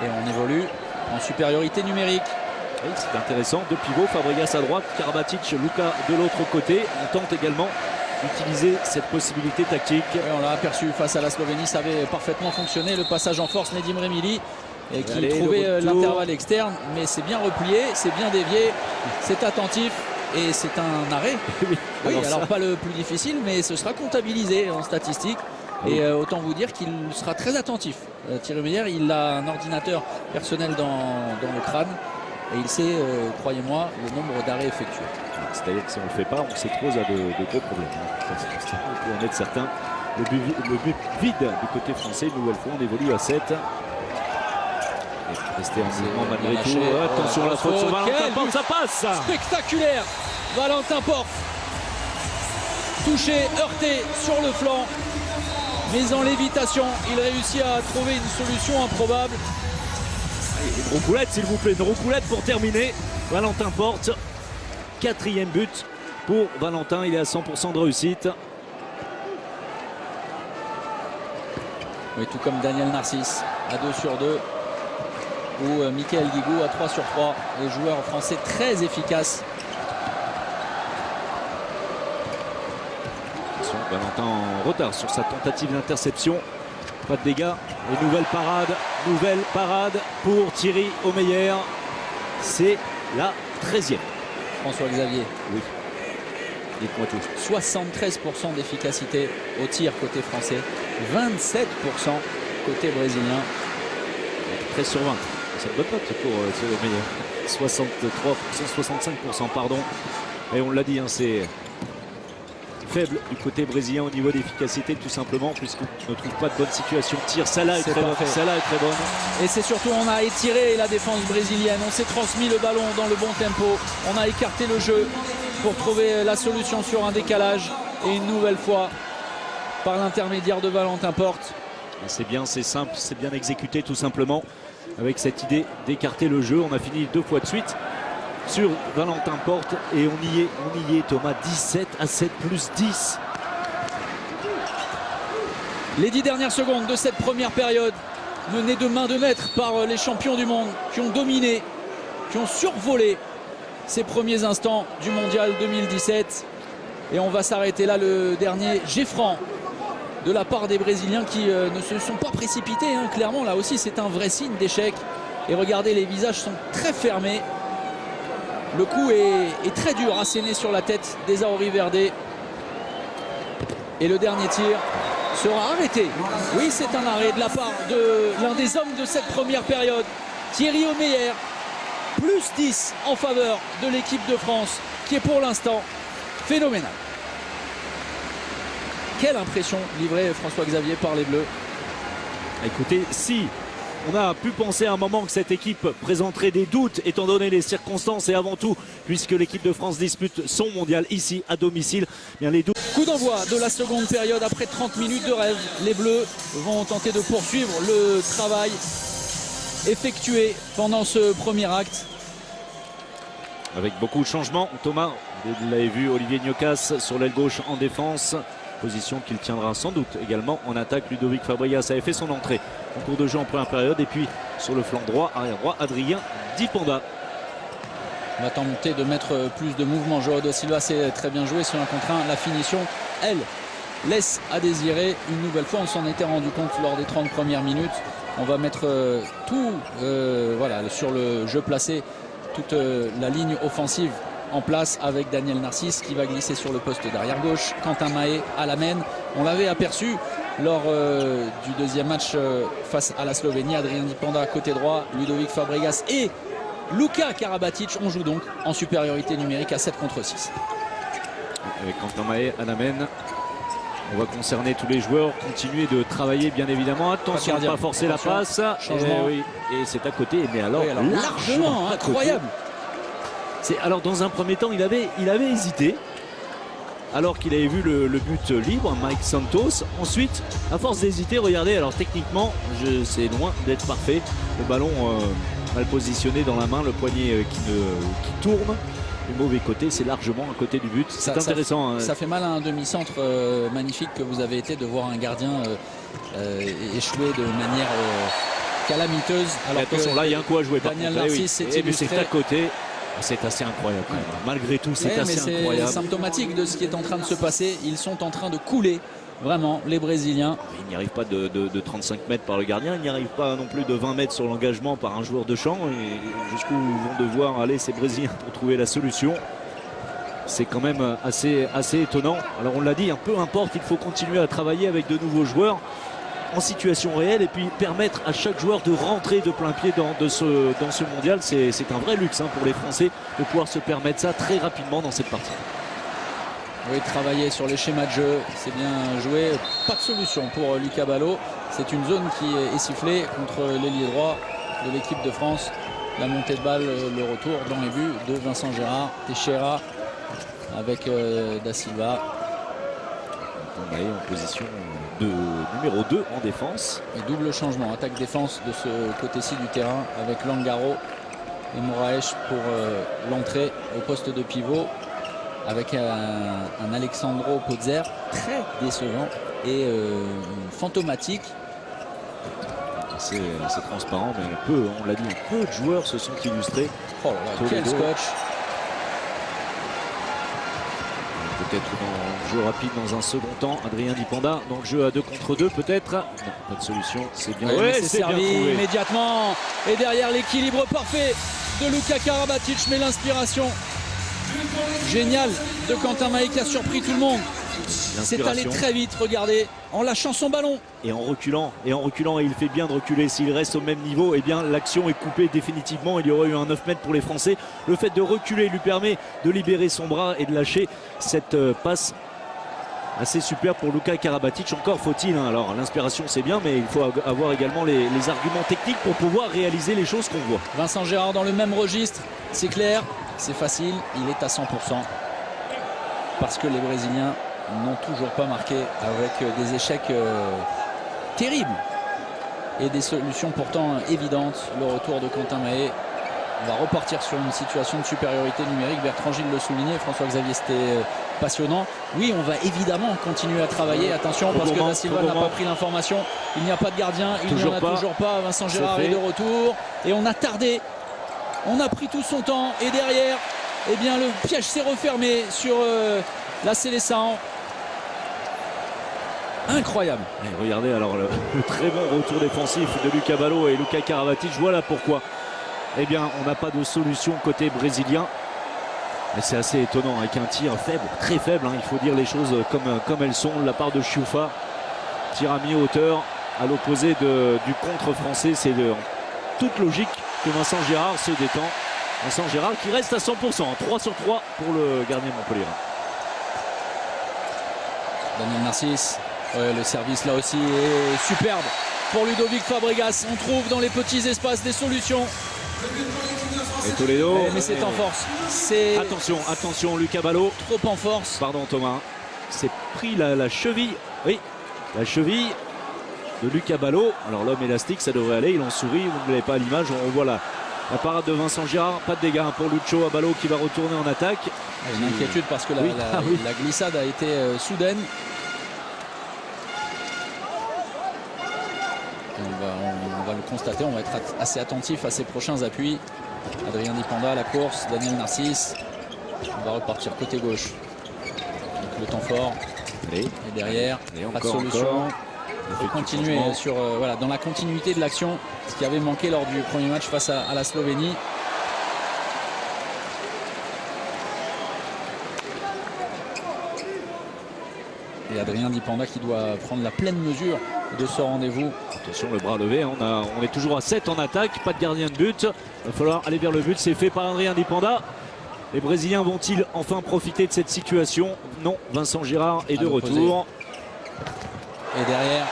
Et on évolue en supériorité numérique. Oui, c'est intéressant. Deux pivots, Fabregas à droite, Karabatic, Luka de l'autre côté. On tente également d'utiliser cette possibilité tactique. Et on l'a aperçu face à la Slovénie, ça avait parfaitement fonctionné. Le passage en force, Nedim Remili, et qui Allez, trouvait le retour. l'intervalle externe, mais c'est bien replié, c'est bien dévié, c'est attentif et c'est un arrêt. Oui, alors ça. pas le plus difficile, mais ce sera comptabilisé en statistique. Et autant vous dire qu'il sera très attentif. Thierry Meyer, il a un ordinateur personnel dans le crâne et il sait, croyez-moi, le nombre d'arrêts effectués. C'est-à-dire que si on ne le fait pas, on s'expose à de gros problèmes. Pour en être certain, le but vide du côté français. Une nouvelle fois, on évolue à 7. Rester en mouvement malgré tout. lâché. Attention à la faute sur Valentin Quel Porte, but ça passe. Spectaculaire, Valentin Porte, touché, heurté sur le flanc, mais en lévitation, il réussit à trouver une solution improbable. Une roucoulette s'il vous plaît, une roucoulette pour terminer. Valentin Porte, 4e but pour Valentin, il est à 100% de réussite. Oui, tout comme Daniel Narcisse à 2 sur 2 ou Mickaël Guigou à 3 sur 3. Les joueurs français très efficaces. Valentin en retard sur sa tentative d'interception. Pas de dégâts. Et nouvelle parade pour Thierry Omeyer. C'est la 13e. François Xavier. Oui. Dites-moi tout. 73% d'efficacité au tir côté français, 27% côté brésilien. 13 sur 20. C'est une bonne note pour Thierry Omeyer. 65% pardon. Et on l'a dit, hein, c'est faible du côté brésilien au niveau d'efficacité tout simplement puisqu'on ne trouve pas de bonne situation de tir. Celle-là est très bonne. Celle-là est très bonne. Et c'est surtout, on a étiré la défense brésilienne, on s'est transmis le ballon dans le bon tempo, on a écarté le jeu pour trouver la solution sur un décalage. Et une nouvelle fois, par l'intermédiaire de Valentin Porte. C'est bien, c'est simple, c'est bien exécuté tout simplement avec cette idée d'écarter le jeu. On a fini 2 fois de suite sur Valentin Porte et on y est Thomas, 17 à 7 plus 10. Les 10 dernières secondes de cette première période menées de main de maître par les champions du monde qui ont dominé, qui ont survolé ces premiers instants du mondial 2017. Et on va s'arrêter là, le dernier jet franc de la part des Brésiliens qui ne se sont pas précipités, hein. Clairement là aussi c'est un vrai signe d'échec. Et regardez, les visages sont très fermés. Le coup est très dur, asséné sur la tête des Auri Verde. Et le dernier tir sera arrêté. Oui, c'est un arrêt de la part de l'un des hommes de cette première période, Thierry Omeyer. Plus 10 en faveur de l'équipe de France, qui est pour l'instant phénoménale. Quelle impression livrée François Xavier par les Bleus. Écoutez, si on a pu penser à un moment que cette équipe présenterait des doutes étant donné les circonstances et avant tout puisque l'équipe de France dispute son mondial ici à domicile, bien les doutes. Coup d'envoi de la seconde période après 30 minutes de rêve. Les Bleus vont tenter de poursuivre le travail effectué pendant ce premier acte. Avec beaucoup de changements, Thomas, vous l'avez vu, Olivier Gnocas sur l'aile gauche en défense. Position qu'il tiendra sans doute également en attaque. Ludovic Fabregas avait fait son entrée en cours de jeu en première période. Et puis sur le flanc droit, arrière droit, Adrien Dipanda. On va tenter de mettre plus de mouvement. Joao da Silva, c'est très bien joué sur un contre 1. La finition, elle, laisse à désirer. Une nouvelle fois, on s'en était rendu compte lors des 30 premières minutes. On va mettre tout voilà, sur le jeu placé, toute la ligne offensive en place avec Daniel Narcisse qui va glisser sur le poste d'arrière gauche. Quentin Mahé à la main. On l'avait aperçu lors du deuxième match face à la Slovénie. Adrien Dipanda côté droit, Ludovic Fabregas et Luka Karabatic. On joue donc en supériorité numérique à 7 contre 6. Avec Quentin Mahé à la main. On va concerner tous les joueurs, continuer de travailler bien évidemment. Attention à ne pas forcer la passe. Changement. Et c'est à côté, mais alors, Oui, alors largement incroyable. Alors dans un premier temps, il avait hésité. Alors qu'il avait vu le but libre, Mike Santos. Ensuite, à force d'hésiter, regardez, alors techniquement, c'est loin d'être parfait. Le ballon mal positionné dans la main, le poignet qui tourne. Du mauvais côté, c'est largement à côté du but. C'est intéressant. Ça fait mal à un demi-centre magnifique que vous avez été de voir un gardien échouer de manière calamiteuse. Alors attention, que là, il y a un coup à jouer. Daniel Narcisse s'est illustré. C'est à côté. C'est assez incroyable quand même. Malgré tout, c'est assez incroyable. C'est symptomatique de ce qui est en train de se passer. Ils sont en train de couler, vraiment, les Brésiliens. Il n'y arrive pas de 35 mètres par le gardien. Il n'y arrive pas non plus de 20 mètres sur l'engagement par un joueur de champ. Et jusqu'où vont devoir aller ces Brésiliens pour trouver la solution. C'est quand même assez étonnant. Alors on l'a dit, peu importe, il faut continuer à travailler avec de nouveaux joueurs en situation réelle et puis permettre à chaque joueur de rentrer de plein pied dans ce mondial. C'est un vrai luxe pour les Français de pouvoir se permettre ça très rapidement dans cette partie. Oui, travailler sur les schémas de jeu, c'est bien joué. Pas de solution pour Lucas Ballot. C'est une zone qui est sifflée contre l'ailier droit de l'équipe de France. La montée de balle, le retour dans les buts de Vincent Gérard, Teixeira avec Da Silva. On est en position de numéro 2 en défense. Et double changement, attaque-défense de ce côté-ci du terrain avec Langaro et Moraes pour l'entrée au poste de pivot avec un Alexandro Pozer très décevant et fantomatique. C'est transparent, mais on l'a dit, peu de joueurs se sont illustrés. Oh là là, quel scotch! Peut-être dans le jeu rapide dans un second temps. Adrien Dipanda dans le jeu à 2 contre 2 peut-être. Non, pas de solution. C'est bien. Ouais, c'est servi immédiatement. Et derrière l'équilibre parfait de Luka Karabatic, mais l'inspiration géniale de Quentin Mahé qui a surpris tout le monde. C'est allé très vite, regardez, en lâchant son ballon. Et en reculant, et il fait bien de reculer. S'il reste au même niveau, eh bien l'action est coupée définitivement. Il y aurait eu un 9 mètres pour les Français. Le fait de reculer lui permet de libérer son bras et de lâcher cette passe assez super pour Luka Karabatic. Encore faut-il, alors l'inspiration c'est bien, mais il faut avoir également les arguments techniques pour pouvoir réaliser les choses qu'on voit. Vincent Gérard dans le même registre, c'est clair, c'est facile, il est à 100%. Parce que les Brésiliens n'ont toujours pas marqué avec des échecs terribles et des solutions pourtant évidentes. Le retour de Quentin Mahé. On va repartir sur une situation de supériorité numérique. Bertrand Gilles le soulignait, François-Xavier, c'était passionnant. Oui, on va évidemment continuer à travailler. Attention, parce que Da Silva n'a pas pris l'information. Il n'y a pas de gardien, il n'y en a toujours pas. Vincent Gérard est de retour. Et on a tardé. On a pris tout son temps. Et derrière, eh bien, le piège s'est refermé sur la Seleção. Incroyable. Et regardez alors le très bon retour défensif de Lucas Ballot et Luka Karabatic. Voilà pourquoi. Eh bien, on n'a pas de solution côté brésilien. Mais c'est assez étonnant avec un tir faible, très faible. Il faut dire les choses comme elles sont de la part de Choufa. Tir à mi-hauteur à l'opposé du contre français. C'est en toute logique que Vincent Gérard se détend. Vincent Gérard qui reste à 100%. 3 sur 3 pour le gardien Montpellier. Daniel Narcisse. Ouais, le service là aussi est superbe pour Ludovic Fabregas. On trouve dans les petits espaces des solutions. Et Toledo. Mais c'est en force. Attention, Lucas Ballot. Trop en force. Pardon Thomas. C'est pris la cheville. Oui, la cheville de Lucas Ballot. Alors l'homme élastique, ça devrait aller. Il en sourit. Vous ne l'avez pas à l'image. On voit la parade de Vincent Gérard. Pas de dégâts pour Lucho Ballot qui va retourner en attaque. Une inquiétude parce que la glissade a été soudaine. On va le constater, on va être assez attentif à ses prochains appuis. Adrien Dipanda à la course, Daniel Narcisse. On va repartir côté gauche. Donc le temps fort. Et derrière, pas de solution. Et continuer sur, voilà, dans la continuité de l'action, ce qui avait manqué lors du premier match face à la Slovénie. Et Adrien Dipanda qui doit prendre la pleine mesure de ce rendez-vous. Attention, le bras levé, on est toujours à 7 en attaque, pas de gardien de but. Il va falloir aller vers le but, c'est fait par Adrien Dipanda. Les Brésiliens vont-ils enfin profiter de cette situation? Non, Vincent Gérard est de retour. Et derrière...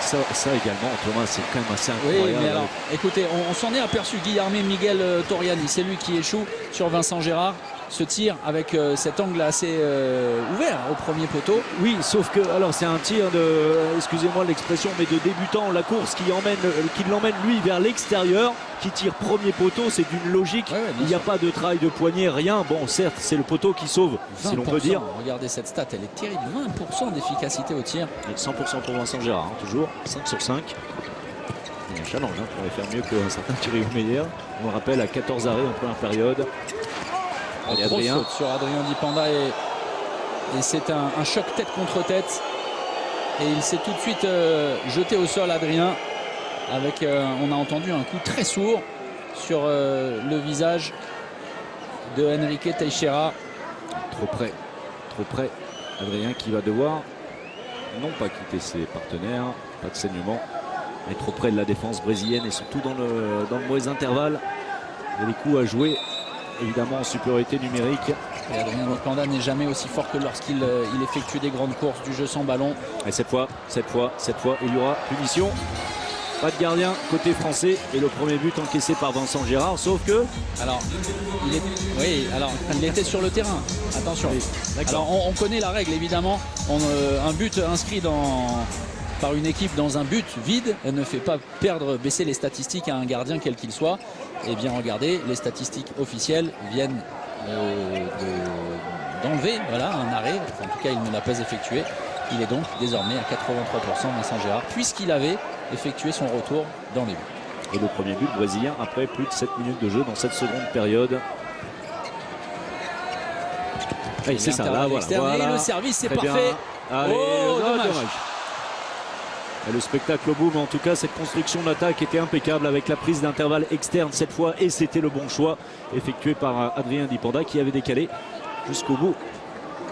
Ça également, Thomas, c'est quand même assez incroyable. Oui, mais alors, écoutez, on s'en est aperçu. Guilherme Miguel Toriani, c'est lui qui échoue sur Vincent Gérard. Ce tir avec cet angle assez ouvert au premier poteau. Oui, sauf que alors c'est un tir de, excusez-moi l'expression, mais de débutant. La course qui l'emmène lui vers l'extérieur, qui tire premier poteau, c'est d'une logique. Ouais, il n'y a pas de travail de poignet, rien. Bon, certes, c'est le poteau qui sauve, si l'on peut dire. Regardez cette stat, elle est terrible. 20% d'efficacité au tir. Et 100% pour Vincent Gérard, hein, toujours 5 sur 5. Il y a un challenge hein, pour aller faire mieux qu'un certain Thierry Meyer. On le rappelle, à 14 arrêts en première période. Allez, Adrien sur Adrien Dipanda et c'est un choc tête contre tête et il s'est tout de suite jeté au sol, Adrien, avec on a entendu un coup très sourd sur le visage de Henrique Teixeira. Trop près Adrien qui va devoir non pas quitter ses partenaires, pas de saignement, mais trop près de la défense brésilienne et surtout dans le mauvais intervalle. Il y a des coups à jouer évidemment en supériorité numérique. Et Adrien Dipanda n'est jamais aussi fort que lorsqu'il effectue des grandes courses du jeu sans ballon. Et cette fois, il y aura punition. Pas de gardien côté français et le premier but encaissé par Vincent Gérard, sauf que... Alors, il était sur le terrain, attention. Oui, alors on connaît la règle évidemment, un but inscrit par une équipe dans un but vide ne fait pas baisser les statistiques à un gardien quel qu'il soit. Et bien regardez, les statistiques officielles viennent d'enlever un arrêt, enfin, en tout cas il ne l'a pas effectué. Il est donc désormais à 83% Vincent Gérard, puisqu'il avait effectué son retour dans les buts. Et le premier but brésilien après plus de 7 minutes de jeu dans cette seconde période. Et c'est ça, là, voilà. Et le service, c'est parfait. Allez, dommage. Et le spectacle au bout, mais en tout cas cette construction d'attaque était impeccable avec la prise d'intervalle externe cette fois, et c'était le bon choix effectué par Adrien Dipanda qui avait décalé jusqu'au bout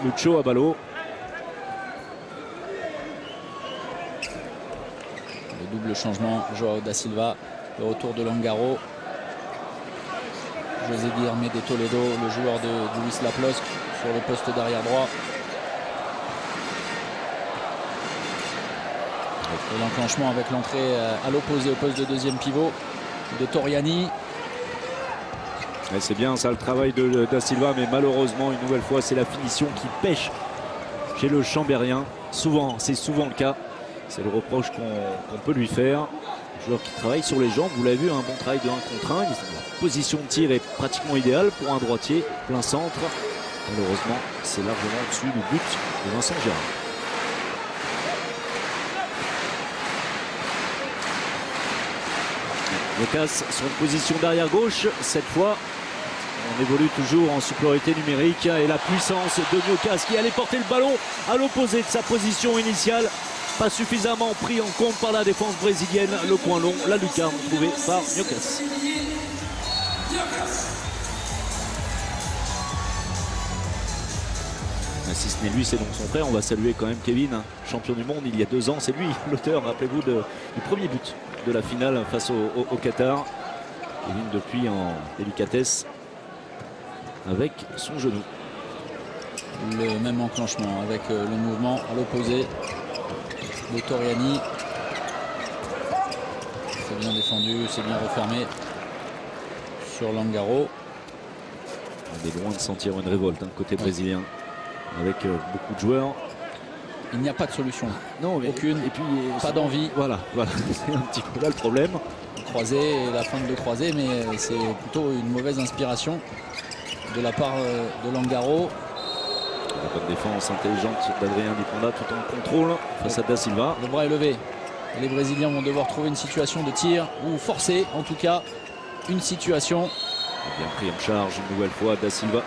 Lucho Abalo. Le double changement, Joao da Silva, le retour de Langaro, José Guilherme de Toledo, le joueur de Luis Laplosque sur le poste d'arrière droit. Et l'enclenchement avec l'entrée à l'opposé au poste de deuxième pivot de Toriani. C'est bien ça le travail de Da Silva, mais malheureusement une nouvelle fois c'est la finition qui pêche chez le Chambérien. C'est souvent le cas. C'est le reproche qu'on peut lui faire. Un joueur qui travaille sur les jambes, vous l'avez vu, un bon travail de 1 contre 1. La position de tir est pratiquement idéale pour un droitier, plein centre. Malheureusement, c'est largement au-dessus du but de Vincent Gérard. Lucas sur une position d'arrière gauche. Cette fois, on évolue toujours en supériorité numérique. Et la puissance de Lucas qui allait porter le ballon à l'opposé de sa position initiale. Pas suffisamment pris en compte par la défense brésilienne. Le coin long, la lucarne trouvée par Lucas. Si ce n'est lui, c'est donc son frère. On va saluer quand même Kevin, champion du monde il y a 2 ans. C'est lui l'auteur, rappelez-vous, du premier but de la finale face au Qatar. Kevin depuis en délicatesse avec son genou. Le même enclenchement avec le mouvement à l'opposé de Toriani. C'est bien défendu, c'est bien refermé sur Langaro. On est loin de sentir une révolte côté brésilien avec beaucoup de joueurs. Il n'y a pas de solution. Non, mais aucune. Et puis pas d'envie. Voilà, c'est un petit peu là le problème. Croisé et la fin de croisé, mais c'est plutôt une mauvaise inspiration de la part de Langaro. La bonne défense intelligente d'Adrien Dipanda tout en contrôle face à Da Silva. Le bras est levé. Les Brésiliens vont devoir trouver une situation de tir ou forcer en tout cas une situation. Bien pris en charge une nouvelle fois Da Silva.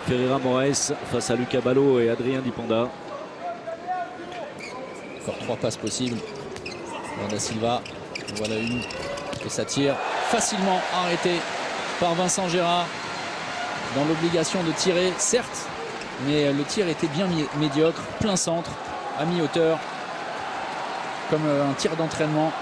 Ferreira Moraes face à Lucas Ballo et Adrien Dipanda. encore 3 passes possibles. Da Silva, voilà une. Et ça tire facilement arrêté par Vincent Gérard. Dans l'obligation de tirer, certes, mais le tir était bien médiocre. Plein centre, à mi-hauteur. Comme un tir d'entraînement.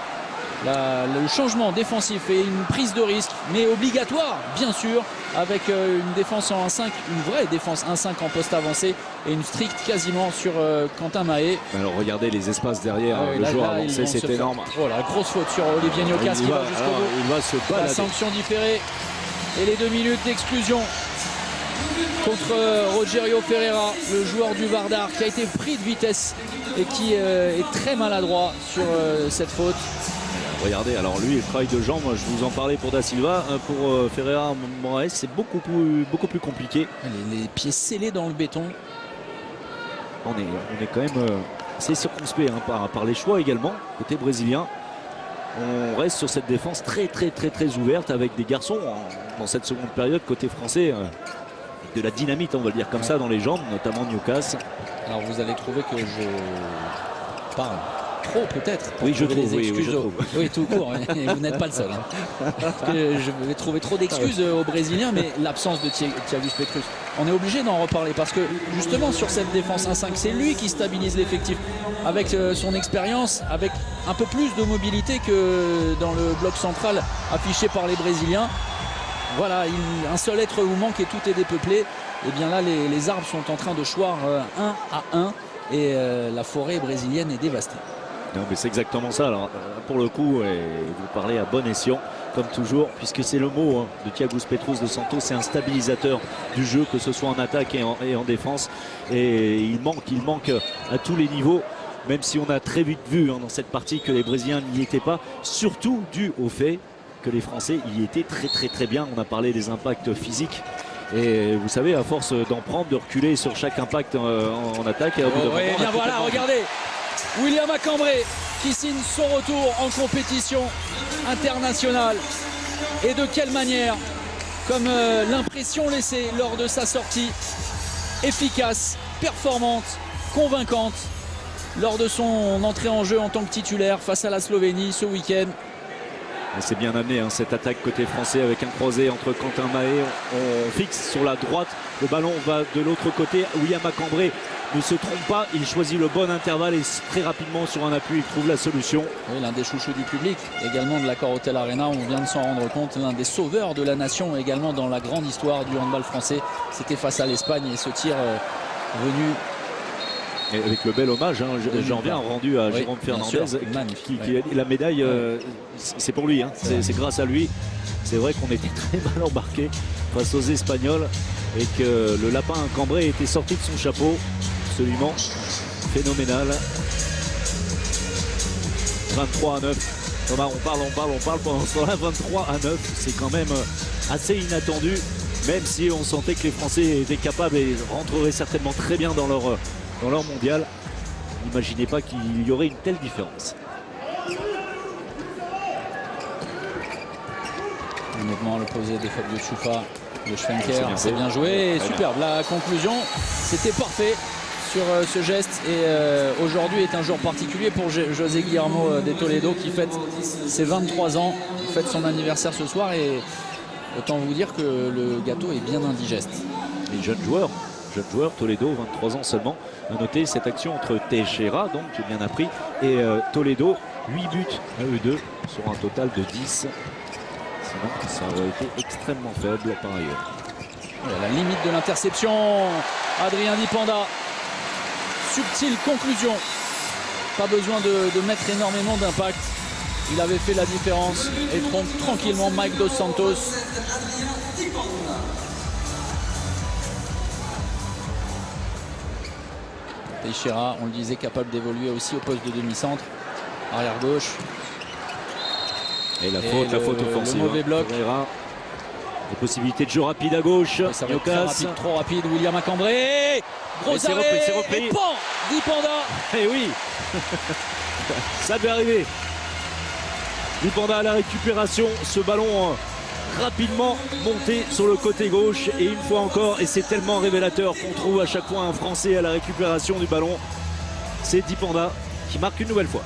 Le changement défensif et une prise de risque, mais obligatoire bien sûr, avec une défense en 1-5, une vraie défense 1-5 en poste avancé et une stricte quasiment sur Quentin Mahé. Alors regardez les espaces derrière, le joueur avancé, c'est énorme. Oh, la grosse faute sur Olivier Gnocas qui va jusqu'au bout. Il va se balader. La sanction différée et les 2 minutes d'exclusion contre Rogerio Ferreira, le joueur du Vardar qui a été pris de vitesse et qui est très maladroit sur cette faute. Regardez, alors lui, le travail de jambes, je vous en parlais pour Da Silva, pour Ferreira Moraes, c'est beaucoup plus compliqué. Les pieds scellés dans le béton. On est quand même assez circonspect par les choix également, côté brésilien. On reste sur cette défense très ouverte avec des garçons dans cette seconde période, côté français, de la dynamite, on va le dire comme ça, dans les jambes, notamment Gnocas. Alors vous allez trouver que je parle trop peut-être. Oui, je trouve. Oui, tout court. Et vous n'êtes pas le seul. Je vais trouver trop d'excuses aux Brésiliens, mais l'absence de Thiago Petrus, on est obligé d'en reparler parce que justement sur cette défense 1-5, c'est lui qui stabilise l'effectif avec son expérience, avec un peu plus de mobilité que dans le bloc central affiché par les Brésiliens. Voilà, un seul être vous manque et tout est dépeuplé. Et bien là, les arbres sont en train de choir 1 à 1 et la forêt brésilienne est dévastée. Non, mais c'est exactement ça. Alors, pour le coup, et vous parlez à bon escient, comme toujours, puisque c'est le mot de Thiago Petrus de Santos, c'est un stabilisateur du jeu, que ce soit en attaque et en défense. Et il manque à tous les niveaux, même si on a très vite vu dans cette partie que les Brésiliens n'y étaient pas, surtout dû au fait que les Français y étaient très bien. On a parlé des impacts physiques. Et vous savez, à force d'en prendre, de reculer sur chaque impact en attaque. Et au bout d'un moment, bien voilà, regardez. William Acambré qui signe son retour en compétition internationale. Et de quelle manière, comme l'impression laissée lors de sa sortie, efficace, performante, convaincante, lors de son entrée en jeu en tant que titulaire face à la Slovénie ce week-end. C'est bien amené cette attaque côté français avec un croisé entre Quentin Mahé. On fixe sur la droite, le ballon va de l'autre côté. William Acambré ne se trompe pas, il choisit le bon intervalle et très rapidement sur un appui il trouve la solution. Oui, l'un des chouchous du public, également de l'Accor Hotel Arena, on vient de s'en rendre compte, l'un des sauveurs de la nation également dans la grande histoire du handball français. C'était face à l'Espagne et ce tir venu... Et avec le bel hommage, j'en viens rendu à Jérôme Fernandez, qui la médaille, c'est pour lui, c'est grâce à lui. C'est vrai qu'on était très mal embarqué face aux Espagnols et que le lapin Cambré était sorti de son chapeau, absolument phénoménal. 23-9. Thomas, on parle pendant ce temps-là, 23-9, c'est quand même assez inattendu, même si on sentait que les Français étaient capables et rentreraient certainement très bien dans leur mondial. N'imaginez pas qu'il y aurait une telle différence. Le mouvement à l'opposé des Fabio Ciuffa, le Schwenker, c'est bien joué et superbe. La conclusion, c'était parfait sur ce geste et aujourd'hui est un jour particulier pour José Guillermo de Toledo qui fête ses 23 ans, il fête son anniversaire ce soir et autant vous dire que le gâteau est bien indigeste. Les jeunes joueurs, Toledo, 23 ans seulement. À noter cette action entre Teixeira, donc j'ai bien appris, et Toledo, 8 buts à eux deux sur un total de 10. Sinon, ça aurait été extrêmement faible par ailleurs. À la limite de l'interception, Adrien Dipanda. Subtile conclusion. Pas besoin de mettre énormément d'impact. Il avait fait la différence et trompe tranquillement Mike Dos Santos. Teixeira, on le disait, capable d'évoluer aussi au poste de demi-centre. Arrière gauche. Et la faute offensive. Le mauvais bloc. Des possibilités de jeu rapide à gauche. Ça va être très rapide, trop rapide. William Acambré. Gros arrêt. C'est repris. Et pan, Dipanda. Eh oui. Ça devait arriver. Dipanda à la récupération. Ce ballon rapidement monté sur le côté gauche. Et une fois encore, et c'est tellement révélateur qu'on trouve à chaque fois un Français à la récupération du ballon. C'est Dipanda. qui marque une nouvelle fois.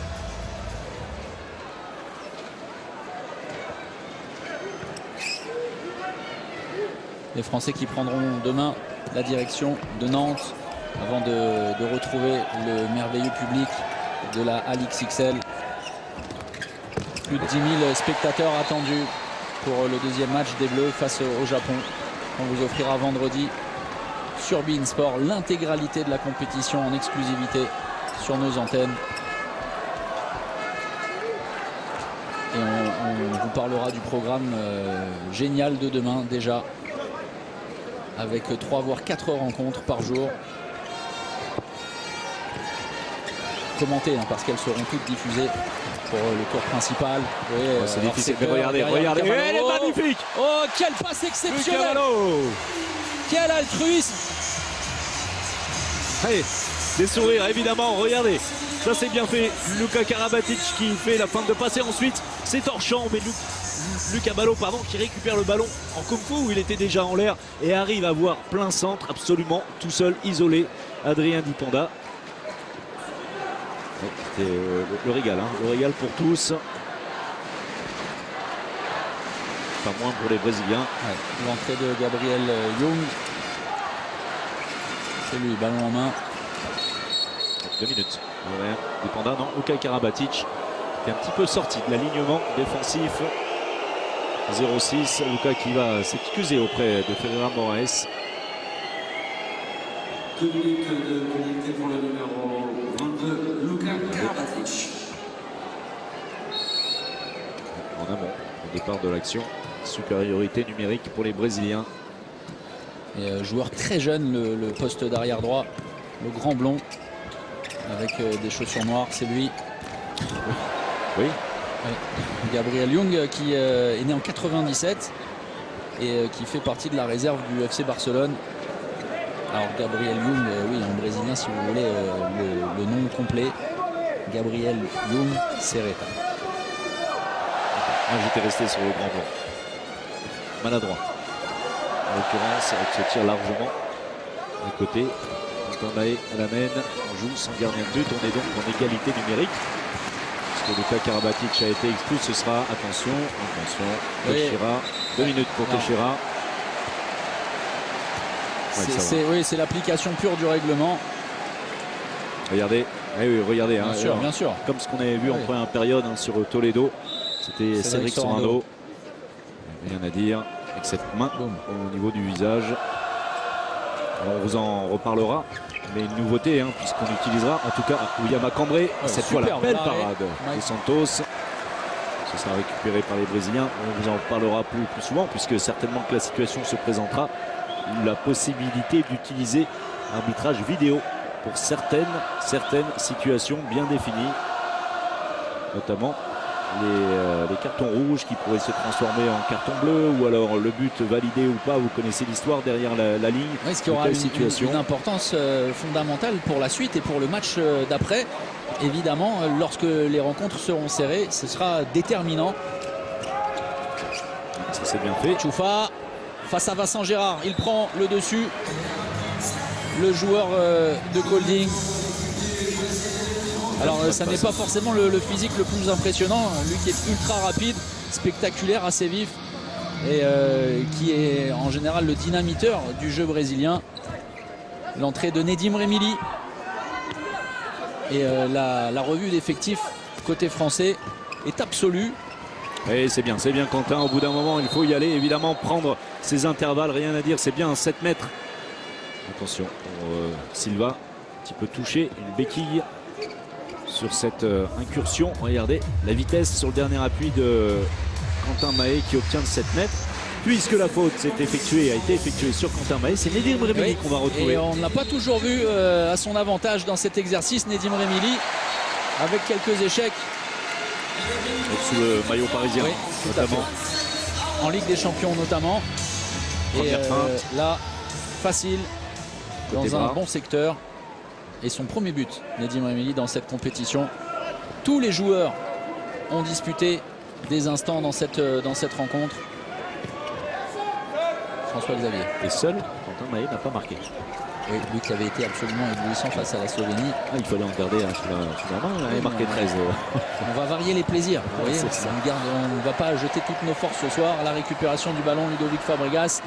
Les Français qui prendront demain la direction de Nantes avant de retrouver le merveilleux public de la Halle XXL. Plus de 10 000 spectateurs attendus pour le deuxième match des Bleus face au Japon. On vous offrira vendredi sur beIN Sport l'intégralité de la compétition en exclusivité sur nos antennes. Et on vous parlera du programme génial de demain déjà, avec 3 voire 4 rencontres par jour. Commentées parce qu'elles seront toutes diffusées pour le tour principal. C'est difficile, mais regardez, regardez. Elle est magnifique. Oh, quelle passe exceptionnelle. Quel altruisme. Allez, des sourires évidemment, regardez. Ça c'est bien fait. Luka Karabatic qui fait la feinte de passer. Ensuite, c'est Torchant, mais Lucas Ballot qui récupère le ballon en kung fu où il était déjà en l'air et arrive à voir plein centre absolument tout seul, isolé. Adrien Dipanda. C'était le régal, le régal pour tous. Pas moins pour les Brésiliens. Ouais, l'entrée de Gabriel Young. C'est lui, ballon en main. 2 minutes. Ouais, Dipanda, non. Luka Karabatic est un petit peu sorti de l'alignement défensif. 0-6. Luka qui va s'excuser auprès de Ferreira Moraes. 2 minutes de pénalité pour le numéro 22, Luka Karabatic. En amont, au départ de l'action, supériorité numérique pour les Brésiliens. Et joueur très jeune, le poste d'arrière droit, le grand blond, avec des chaussures noires, c'est lui. Oui. Ouais. Gabriel Young qui est né en 97 et qui fait partie de la réserve du FC Barcelone. Alors Gabriel Young, oui, en brésilien si vous voulez le nom complet, Gabriel Young Serreta. Moi j'étais resté sur le grand blanc. Maladroit. En l'occurrence avec ce tir largement à côté. Quentin l'amène, on joue sans gardien de but, on est donc en égalité numérique. Parce que Luka Karabatic a été expulsé, ce sera, attention, Teixeira, 2 minutes pour Teixeira. Oui, c'est l'application pure du règlement. Regardez, regardez. Bien sûr. Comme ce qu'on avait vu en première période sur Toledo. C'était Cédric Sorando. Rien à dire, avec cette main au niveau du visage. Alors, on vous en reparlera. Mais une nouveauté, puisqu'on utilisera en tout cas William Cambrai. Cette fois la belle parade de Santos. Ce sera récupéré par les Brésiliens. On vous en parlera plus souvent, puisque certainement que la situation se présentera. La possibilité d'utiliser arbitrage vidéo pour certaines situations bien définies, notamment les cartons rouges qui pourraient se transformer en carton bleu, ou alors le but validé ou pas. Vous connaissez l'histoire derrière la ligne. Oui, ce qui aura une importance fondamentale pour la suite et pour le match d'après. Évidemment, lorsque les rencontres seront serrées, ce sera déterminant. Ça c'est bien fait. Choufa face à Vincent Gérard, il prend le dessus. Le joueur de Kolding. Alors ça n'est pas forcément le physique le plus impressionnant. Lui qui est ultra rapide, spectaculaire, assez vif. Et qui est en général le dynamiteur du jeu brésilien. L'entrée de Nedim Remili. Et la revue d'effectifs côté français est absolue. Et c'est bien Quentin, au bout d'un moment il faut y aller, évidemment prendre ces intervalles, rien à dire, c'est bien 7 mètres. Attention pour Silva, un petit peu touché, une béquille sur cette incursion. Regardez la vitesse sur le dernier appui de Quentin Mahé qui obtient 7 mètres. Puisque la faute a été effectuée sur Quentin Mahé, c'est Nedim Remili qu'on va retrouver. Et on ne l'a pas toujours vu à son avantage dans cet exercice, Nedim Remili, avec quelques échecs. Sous le maillot parisien, oui, notamment. En Ligue des Champions notamment. Et là, facile, dans un bon secteur. Et son premier but, Nedim Remili, dans cette compétition. Tous les joueurs ont disputé des instants dans cette rencontre. François Xavier. Et seul Quentin Mahé n'a pas marqué. Oui, lui qui avait été absolument éblouissant face à la Slovénie. Ah, il fallait en garder un sous la main, il avait marqué 13. On va varier les plaisirs. Vous voyez, C'est ça. on ne va pas jeter toutes nos forces ce soir. La récupération du ballon, Ludovic Fabregas.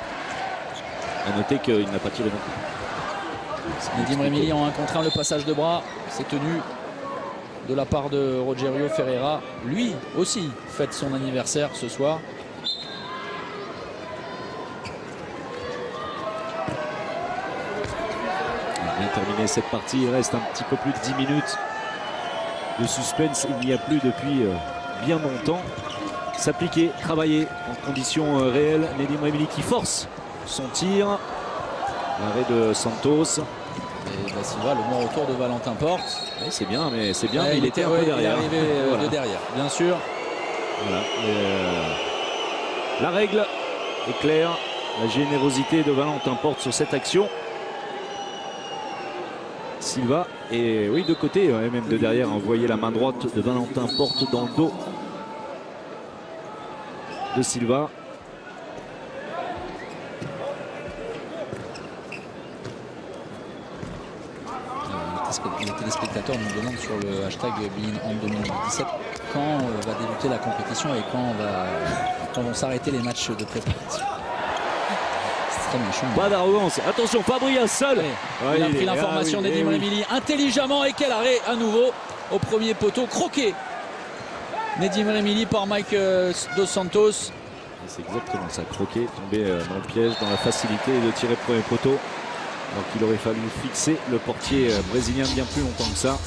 À noter qu'il n'a pas tiré non plus. Nedim Remili en 1 contre 1, le passage de bras. C'est tenu de la part de Rogerio Ferreira. Lui aussi fête son anniversaire ce soir. Bien terminé cette partie, il reste un petit peu plus de 10 minutes de suspense. Il n'y a plus depuis bien longtemps. S'appliquer, travailler en conditions réelles. Nedim Remili qui force son tir. L'arrêt de Santos. Et Da Silva, le bon retour de Valentin Porte. Oui, c'est bien, mais c'est bien. Ouais, mais il était un peu il est derrière. arrivé Voilà. de derrière, bien sûr. Voilà. La règle est claire. La générosité de Valentin Porte sur cette action. Silva et oui, de côté, même de derrière, on voyait la main droite de Valentin Porte dans le dos de Silva. Les téléspectateurs nous demandent sur le hashtag BeInHand 2017 quand va débuter la compétition et quand vont s'arrêter les matchs de préparation. C'est très méchant. Pas d'arrogance. Attention, Fabregas seul. Ouais, il a pris l'information d'Nedim Remili intelligemment et quel arrêt à nouveau au premier poteau croqué. Nedim Remili par Mike Dos Santos. C'est exactement ça, croquer, tomber dans le piège, dans la facilité de tirer premier poteau. Donc il aurait fallu fixer le portier brésilien bien plus longtemps que ça.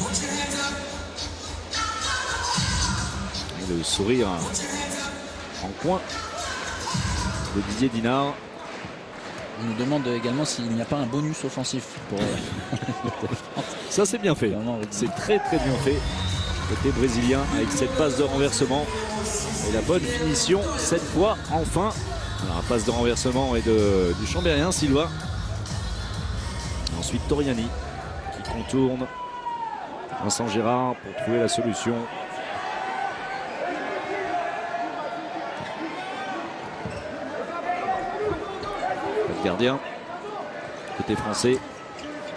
Et le sourire en coin de Didier Dinard. On nous demande également s'il n'y a pas un bonus offensif pour Ça c'est bien fait, c'est très très bien fait côté brésilien avec cette passe de renversement et la bonne finition cette fois enfin. Alors, passe de renversement et du Chambérien Silva. Ensuite Toriani qui contourne Vincent Gérard pour trouver la solution. Le gardien côté français.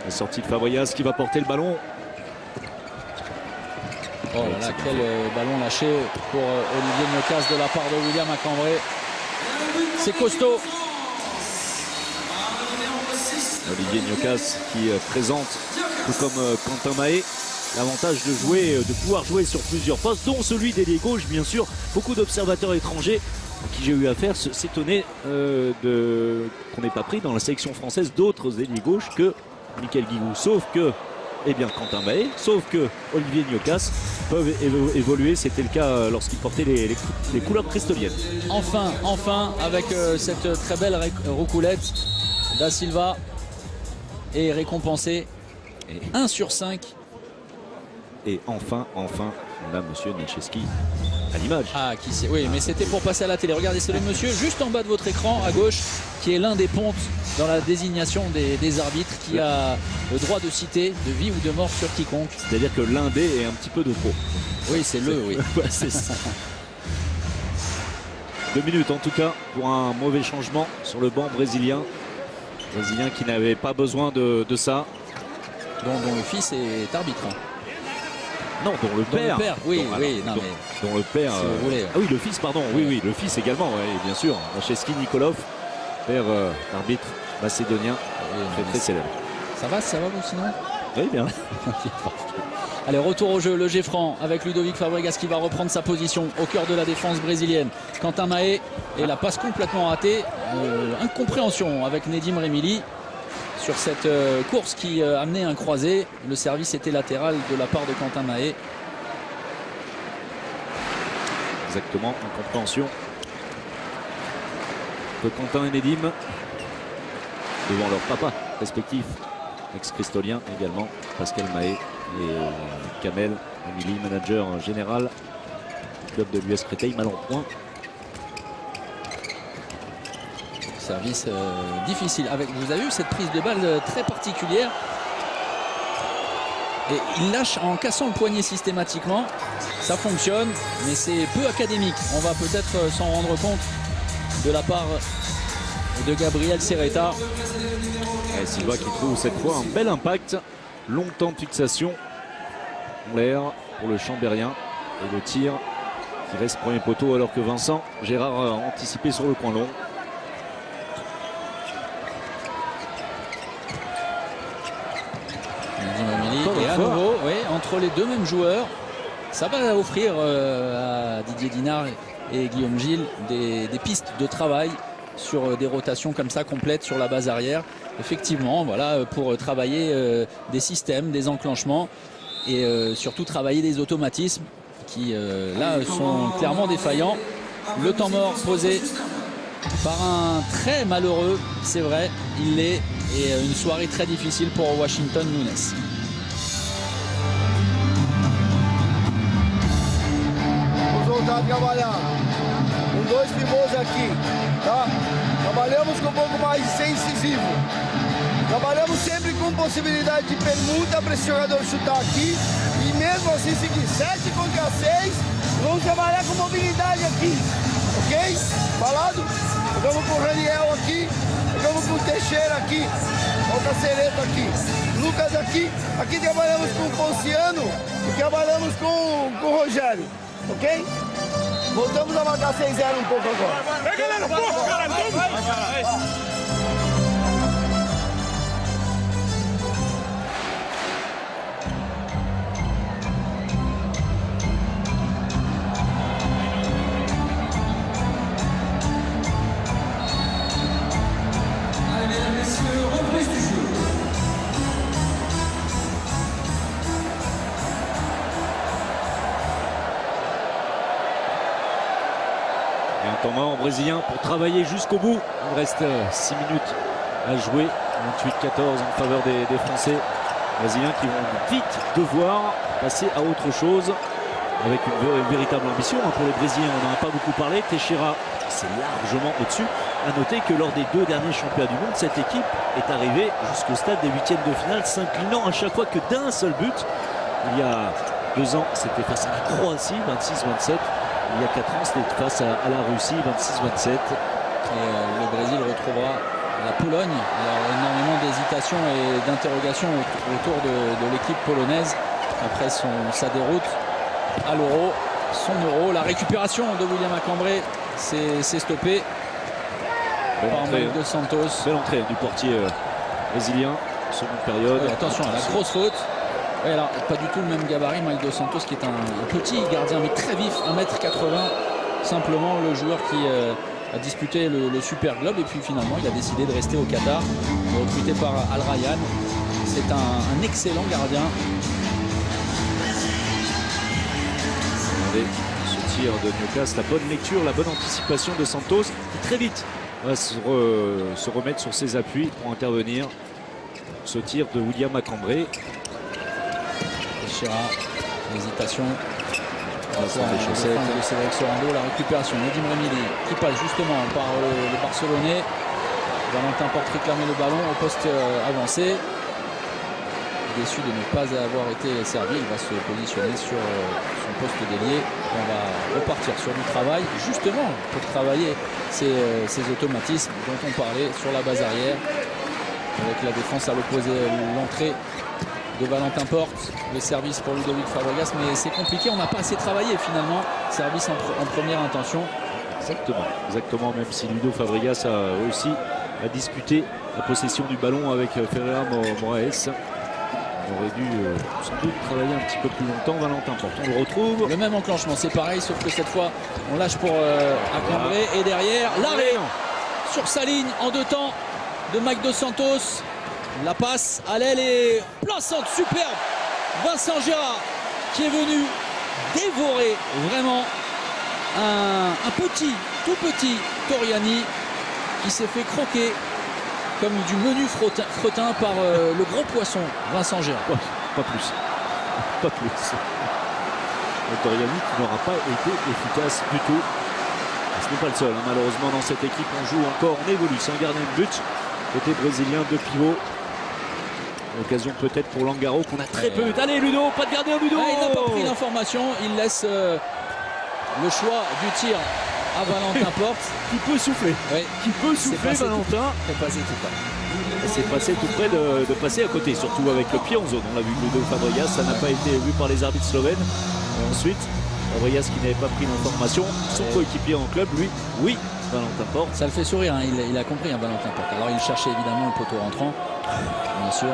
La sortie de Fabregas qui va porter le ballon. Oh là là, quel ballon lâché pour Olivier Gnocas de la part de William Acambré. C'est costaud. Olivier Gnocas qui présente, tout comme Quentin Mahé, l'avantage de jouer, de pouvoir jouer sur plusieurs postes, dont celui d'ailier gauche, bien sûr. Beaucoup d'observateurs étrangers à qui j'ai eu affaire s'étonnaient qu'on n'ait pas pris dans la sélection française d'autres ailiers gauche que Michael Guigou. Sauf que, eh bien, Quentin Mahé, sauf que Olivier Gnocas peuvent évoluer. C'était le cas lorsqu'il portait les couleurs cristoliennes. Enfin, avec cette très belle roucoulette, Da Silva est récompensé 1 sur 5. Et enfin, on a monsieur Nelcheski à l'image. Ah, qui c'est? Oui, mais c'était pour passer à la télé. Regardez, c'est le monsieur juste en bas de votre écran à gauche qui est l'un des pontes dans la désignation des arbitres, qui a le droit de citer de vie ou de mort sur quiconque. C'est-à-dire que l'un des est un petit peu de trop. Oui, c'est le, oui. Ouais, c'est ça. 2 minutes en tout cas pour un mauvais changement sur le banc brésilien. Brésilien qui n'avait pas besoin de ça. Dont le fils est arbitre. Non, dont le père. Oui, dont, oui, non, dont le père. si vous voulez. Ah oui, le fils, pardon. Oui, le fils également, oui, bien sûr. Nelcheski Nikolov, père arbitre macédonien, très célèbre. Ça va vous sinon? Oui, bien. Allez, retour au jeu, le Geffran avec Ludovic Fabregas qui va reprendre sa position au cœur de la défense brésilienne. Quentin Mahé, et la passe complètement ratée. Incompréhension avec Nedim Remili sur cette course qui amenait un croisé. Le service était latéral de la part de Quentin Mahé. Exactement, incompréhension de Quentin et Nedim devant leur papa respectif, ex-cristolien également, Pascal Mahé et Kamel Remili, manager général du club de l'US Créteil, Malenpoint. Service difficile. Vous avez vu cette prise de balle très particulière. Et il lâche en cassant le poignet systématiquement. Ça fonctionne, mais c'est peu académique. On va peut-être s'en rendre compte de la part de Gabriel Serreta. Et Silva qui trouve cette fois un bel impact. Longtemps de fixation en l'air pour le Chambérien. Et le tir qui reste premier poteau alors que Vincent Gérard a anticipé sur le coin long. Et à nouveau, oui, entre les deux mêmes joueurs, ça va offrir à Didier Dinard et Guillaume Gilles des pistes de travail sur des rotations comme ça complètes sur la base arrière. Effectivement, voilà, pour travailler des systèmes, des enclenchements et surtout travailler des automatismes qui là sont clairement défaillants. Le temps mort posé par un très malheureux, c'est vrai, il l'est, et une soirée très difficile pour Washington Nunes. Vamos voltar a trabalhar. Com 2 pivôs aqui, tá? Trabalhamos com um pouco mais de ser incisivo. Trabalhamos sempre com possibilidade de permuta para esse jogador chutar aqui. E mesmo assim seguir 7 contra 6, vamos trabalhar com mobilidade aqui. Ok? Falado? Jogamos com o Raniel aqui, jogamos com o Teixeira aqui, o Cacereto aqui, Lucas aqui. Aqui trabalhamos com o Ponciano e trabalhamos com o Rogério. Ok? Voltamos a marcar 6-0 um pouco agora. Vai, galera, forte, caralho! Vamos! Temps mort brésilien pour travailler jusqu'au bout. Il reste 6 minutes à jouer. 28-14 en faveur des Français. Brésiliens qui vont vite devoir passer à autre chose avec une véritable ambition. Pour les Brésiliens, on n'en a pas beaucoup parlé. Teixeira, c'est largement au-dessus. À noter que lors des 2 derniers championnats du monde, cette équipe est arrivée jusqu'au stade des 8e de finale, s'inclinant à chaque fois que d'un seul but. Il y a 2 ans, c'était face à la Croatie, 26-27. Il y a 4 ans, c'était face à la Russie, 26-27. Et le Brésil retrouvera la Pologne. Alors, énormément d'hésitation et d'interrogation autour de l'équipe polonaise après sa déroute à l'Euro, son Euro. La récupération de William Acambré s'est stoppée par Mike Dos Santos. Belle entrée du portier brésilien, seconde période. Oui, attention à la grosse faute. Oui, alors, pas du tout le même gabarit, Mike Dos Santos qui est un petit gardien mais très vif, 1m80, simplement le joueur qui a disputé le Super Globe et puis finalement il a décidé de rester au Qatar, recruté par Al Rayyan. C'est un excellent gardien. Regardez ce tir de Newcastle, la bonne lecture, la bonne anticipation de Santos qui très vite va se remettre sur ses appuis pour intervenir. Ce tir de William Acambré. L'hésitation des chaussettes de Cédric Sorando, la récupération Nedim Remili qui passe justement par le Barcelonais. Valentin Porte réclamer le ballon au poste avancé, déçu de ne pas avoir été servi. Il va se positionner sur son poste d'ailier. On va repartir sur du travail justement pour travailler ces automatismes dont on parlait sur la base arrière avec la défense à l'opposé, l'entrée de Valentin Porte, le service pour Ludovic Fabregas, mais c'est compliqué, on n'a pas assez travaillé finalement. Service en première intention. Exactement, même si Ludo Fabregas a réussi à disputer la possession du ballon avec Ferreira Moraes. On aurait dû sans doute travailler un petit peu plus longtemps. Valentin Porte, on le retrouve. Le même enclenchement, c'est pareil, sauf que cette fois on lâche pour Acambré et derrière l'arrêt sur sa ligne en 2 temps de Mike Dos Santos. La passe à l'aile est plaçante, superbe. Vincent Gérard qui est venu dévorer vraiment un tout petit Toriani qui s'est fait croquer comme du menu fretin par le gros poisson Vincent Gérard. Pas plus. Pas plus. Le Toriani qui n'aura pas été efficace du tout. Et ce n'est pas le seul, hein. Malheureusement dans cette équipe on joue encore, on évolue sans gardien de but. Côté brésilien, 2 pivots. Occasion peut-être pour Langaro qu'on a très peu. Allez Ludo, pas de gardien Ludo. Il n'a pas pris l'information, il laisse le choix du tir à Valentin Porte. Qui peut souffler. Oui. Qui peut souffler, Valentin. C'est passé tout près. C'est passé tout près de passer à côté, surtout avec le pied en zone. On l'a vu Ludo Fabregas, ça n'a pas été vu par les arbitres slovènes. Et ensuite, Fabregas qui n'avait pas pris l'information, son coéquipier en club, lui, oui, Valentin Porte. Ça le fait sourire, hein. Il a compris, hein, Valentin Porte. Alors il cherchait évidemment le poteau rentrant, bien sûr.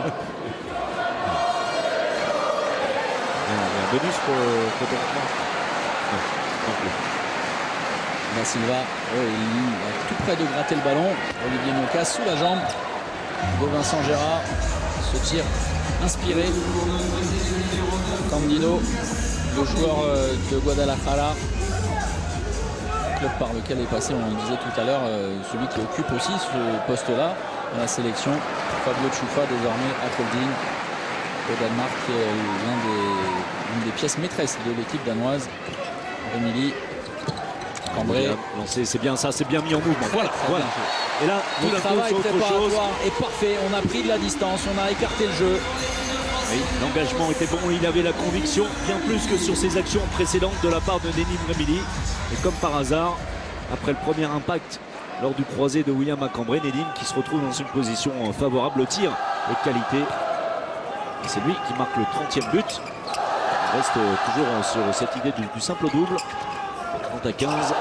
Un bonus pour poteau rentrant. Non plus. Da Silva, il est tout près de gratter le ballon. Olivier Mocas sous la jambe de Vincent Gérard. Ce tir inspiré. Candido, le joueur de Guadalajara, club par lequel est passé, on le disait tout à l'heure, celui qui occupe aussi ce poste-là dans la sélection. Fabio Ciuffa, désormais à Kolding, au Danemark, qui est l'une des pièces maîtresses de l'équipe danoise. Émilie Cambré. C'est bien ça, c'est bien mis en mouvement. Voilà. Et là, tout le travail préparatoire est parfait. On a pris de la distance, on a écarté le jeu. Oui, l'engagement était bon, il avait la conviction, bien plus que sur ses actions précédentes de la part de Nedim Remili. Et comme par hasard, après le premier impact lors du croisé de William Macambré, Nedim qui se retrouve dans une position favorable au tir et de qualité. Et c'est lui qui marque le 30e but. On reste toujours sur cette idée du simple double. 30 à 15,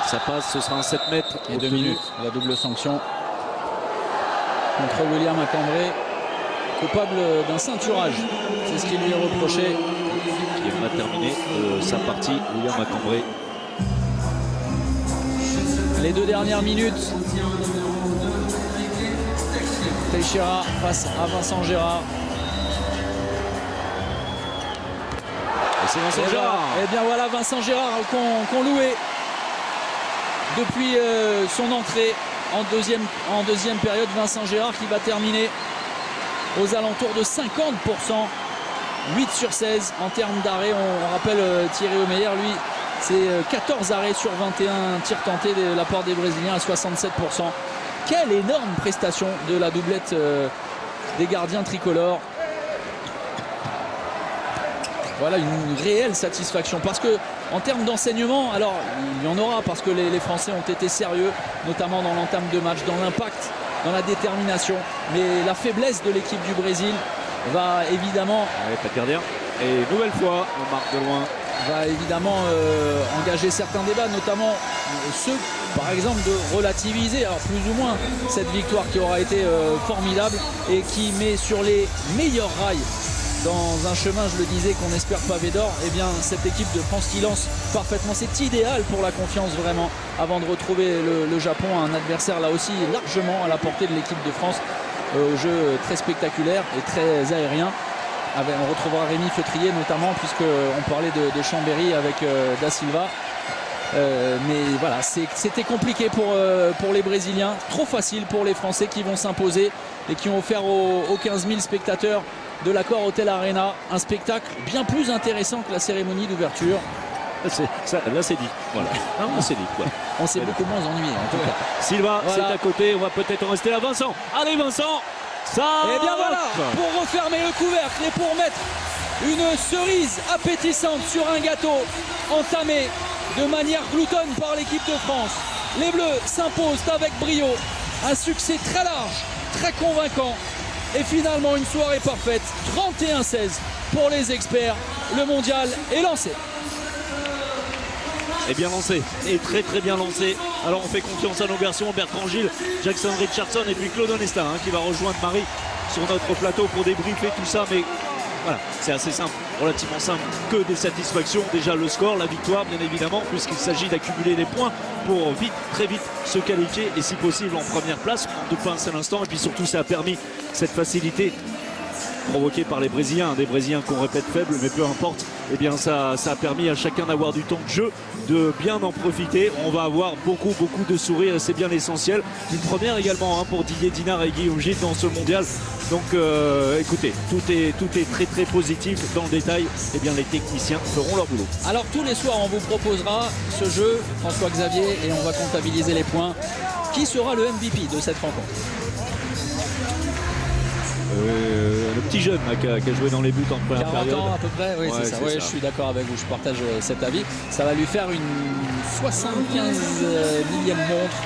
ça passe, ce sera un 7 mètres et 2 minutes. La double sanction contre William Macambré, coupable d'un ceinturage. C'est ce qui lui est reproché. Qui va terminer sa partie, William Macambré. Les 2 dernières minutes. Teixeira face à Vincent Gérard. C'est Vincent Gérard. Et bien voilà Vincent Gérard qu'on louait depuis son entrée en deuxième période. Vincent Gérard qui va terminer aux alentours de 50%. 8 sur 16 en termes d'arrêt. On rappelle Thierry Omeyer, lui, c'est 14 arrêts sur 21 tirs tentés de la part des Brésiliens à 67%. Quelle énorme prestation de la doublette des gardiens tricolores. Voilà une réelle satisfaction parce que en termes d'enseignement, alors il y en aura parce que les Français ont été sérieux, notamment dans l'entame de match, dans l'impact, dans la détermination. Mais la faiblesse de l'équipe du Brésil va évidemment... Pas gardien. Et nouvelle fois, on marque de loin. Va évidemment engager certains débats, notamment ceux, par exemple, de relativiser, alors plus ou moins, cette victoire qui aura été formidable et qui met sur les meilleurs rails dans un chemin, je le disais, qu'on espère pavé d'or. Eh bien cette équipe de France qui lance parfaitement, c'est idéal pour la confiance vraiment, avant de retrouver le Japon, un adversaire là aussi largement à la portée de l'équipe de France, au jeu très spectaculaire et très aérien. On retrouvera Rémi Feutrier notamment, puisqu'on parlait de Chambéry avec Da Silva. Mais voilà, c'était compliqué pour les Brésiliens, trop facile pour les Français qui vont s'imposer et qui ont offert aux 15 000 spectateurs de l'Accor Hotel Arena un spectacle bien plus intéressant que la cérémonie d'ouverture. Là c'est dit. Voilà. C'est dit. Voilà. On s'est beaucoup moins ennuyé en tout cas. Silva, voilà. C'est à côté, on va peut-être en rester là. Vincent, allez Vincent, ça. Et bien voilà, pour refermer le couvercle et pour mettre une cerise appétissante sur un gâteau entamé de manière gloutonne par l'équipe de France. Les Bleus s'imposent avec brio. Un succès très large, très convaincant. Et finalement une soirée parfaite. 31-16 pour les experts. Le mondial est lancé. Et bien lancé. Et très très bien lancé. Alors on fait confiance à nos garçons, Bertrand Gilles, Jackson Richardson et puis Claude Onesta qui va rejoindre Marie sur notre plateau pour débriefer tout ça. Mais voilà, c'est assez simple, relativement simple, que des satisfactions. Déjà le score, la victoire bien évidemment, puisqu'il s'agit d'accumuler des points pour vite, très vite se qualifier et si possible en première place. On prend 2 points à l'instant et puis surtout ça a permis cette facilité provoquée par les Brésiliens, des Brésiliens qu'on répète faibles, mais peu importe, eh bien ça a permis à chacun d'avoir du temps de jeu, de bien en profiter. On va avoir beaucoup de sourires et c'est bien l'essentiel. Une première également pour Didier Dinard et Guillaume Gilles dans ce mondial. Donc écoutez, tout est très très positif. Dans le détail, eh bien les techniciens feront leur boulot. Alors tous les soirs on vous proposera ce jeu, François Xavier, et on va comptabiliser les points. Qui sera le MVP de cette rencontre? Le petit jeune là, qui a joué dans les buts en première 40 période. ans à peu près, oui, Ouais, c'est ça. c'est Ouais, ça. je suis d'accord avec vous, je partage cet avis. Ça va lui faire une 75 millième montre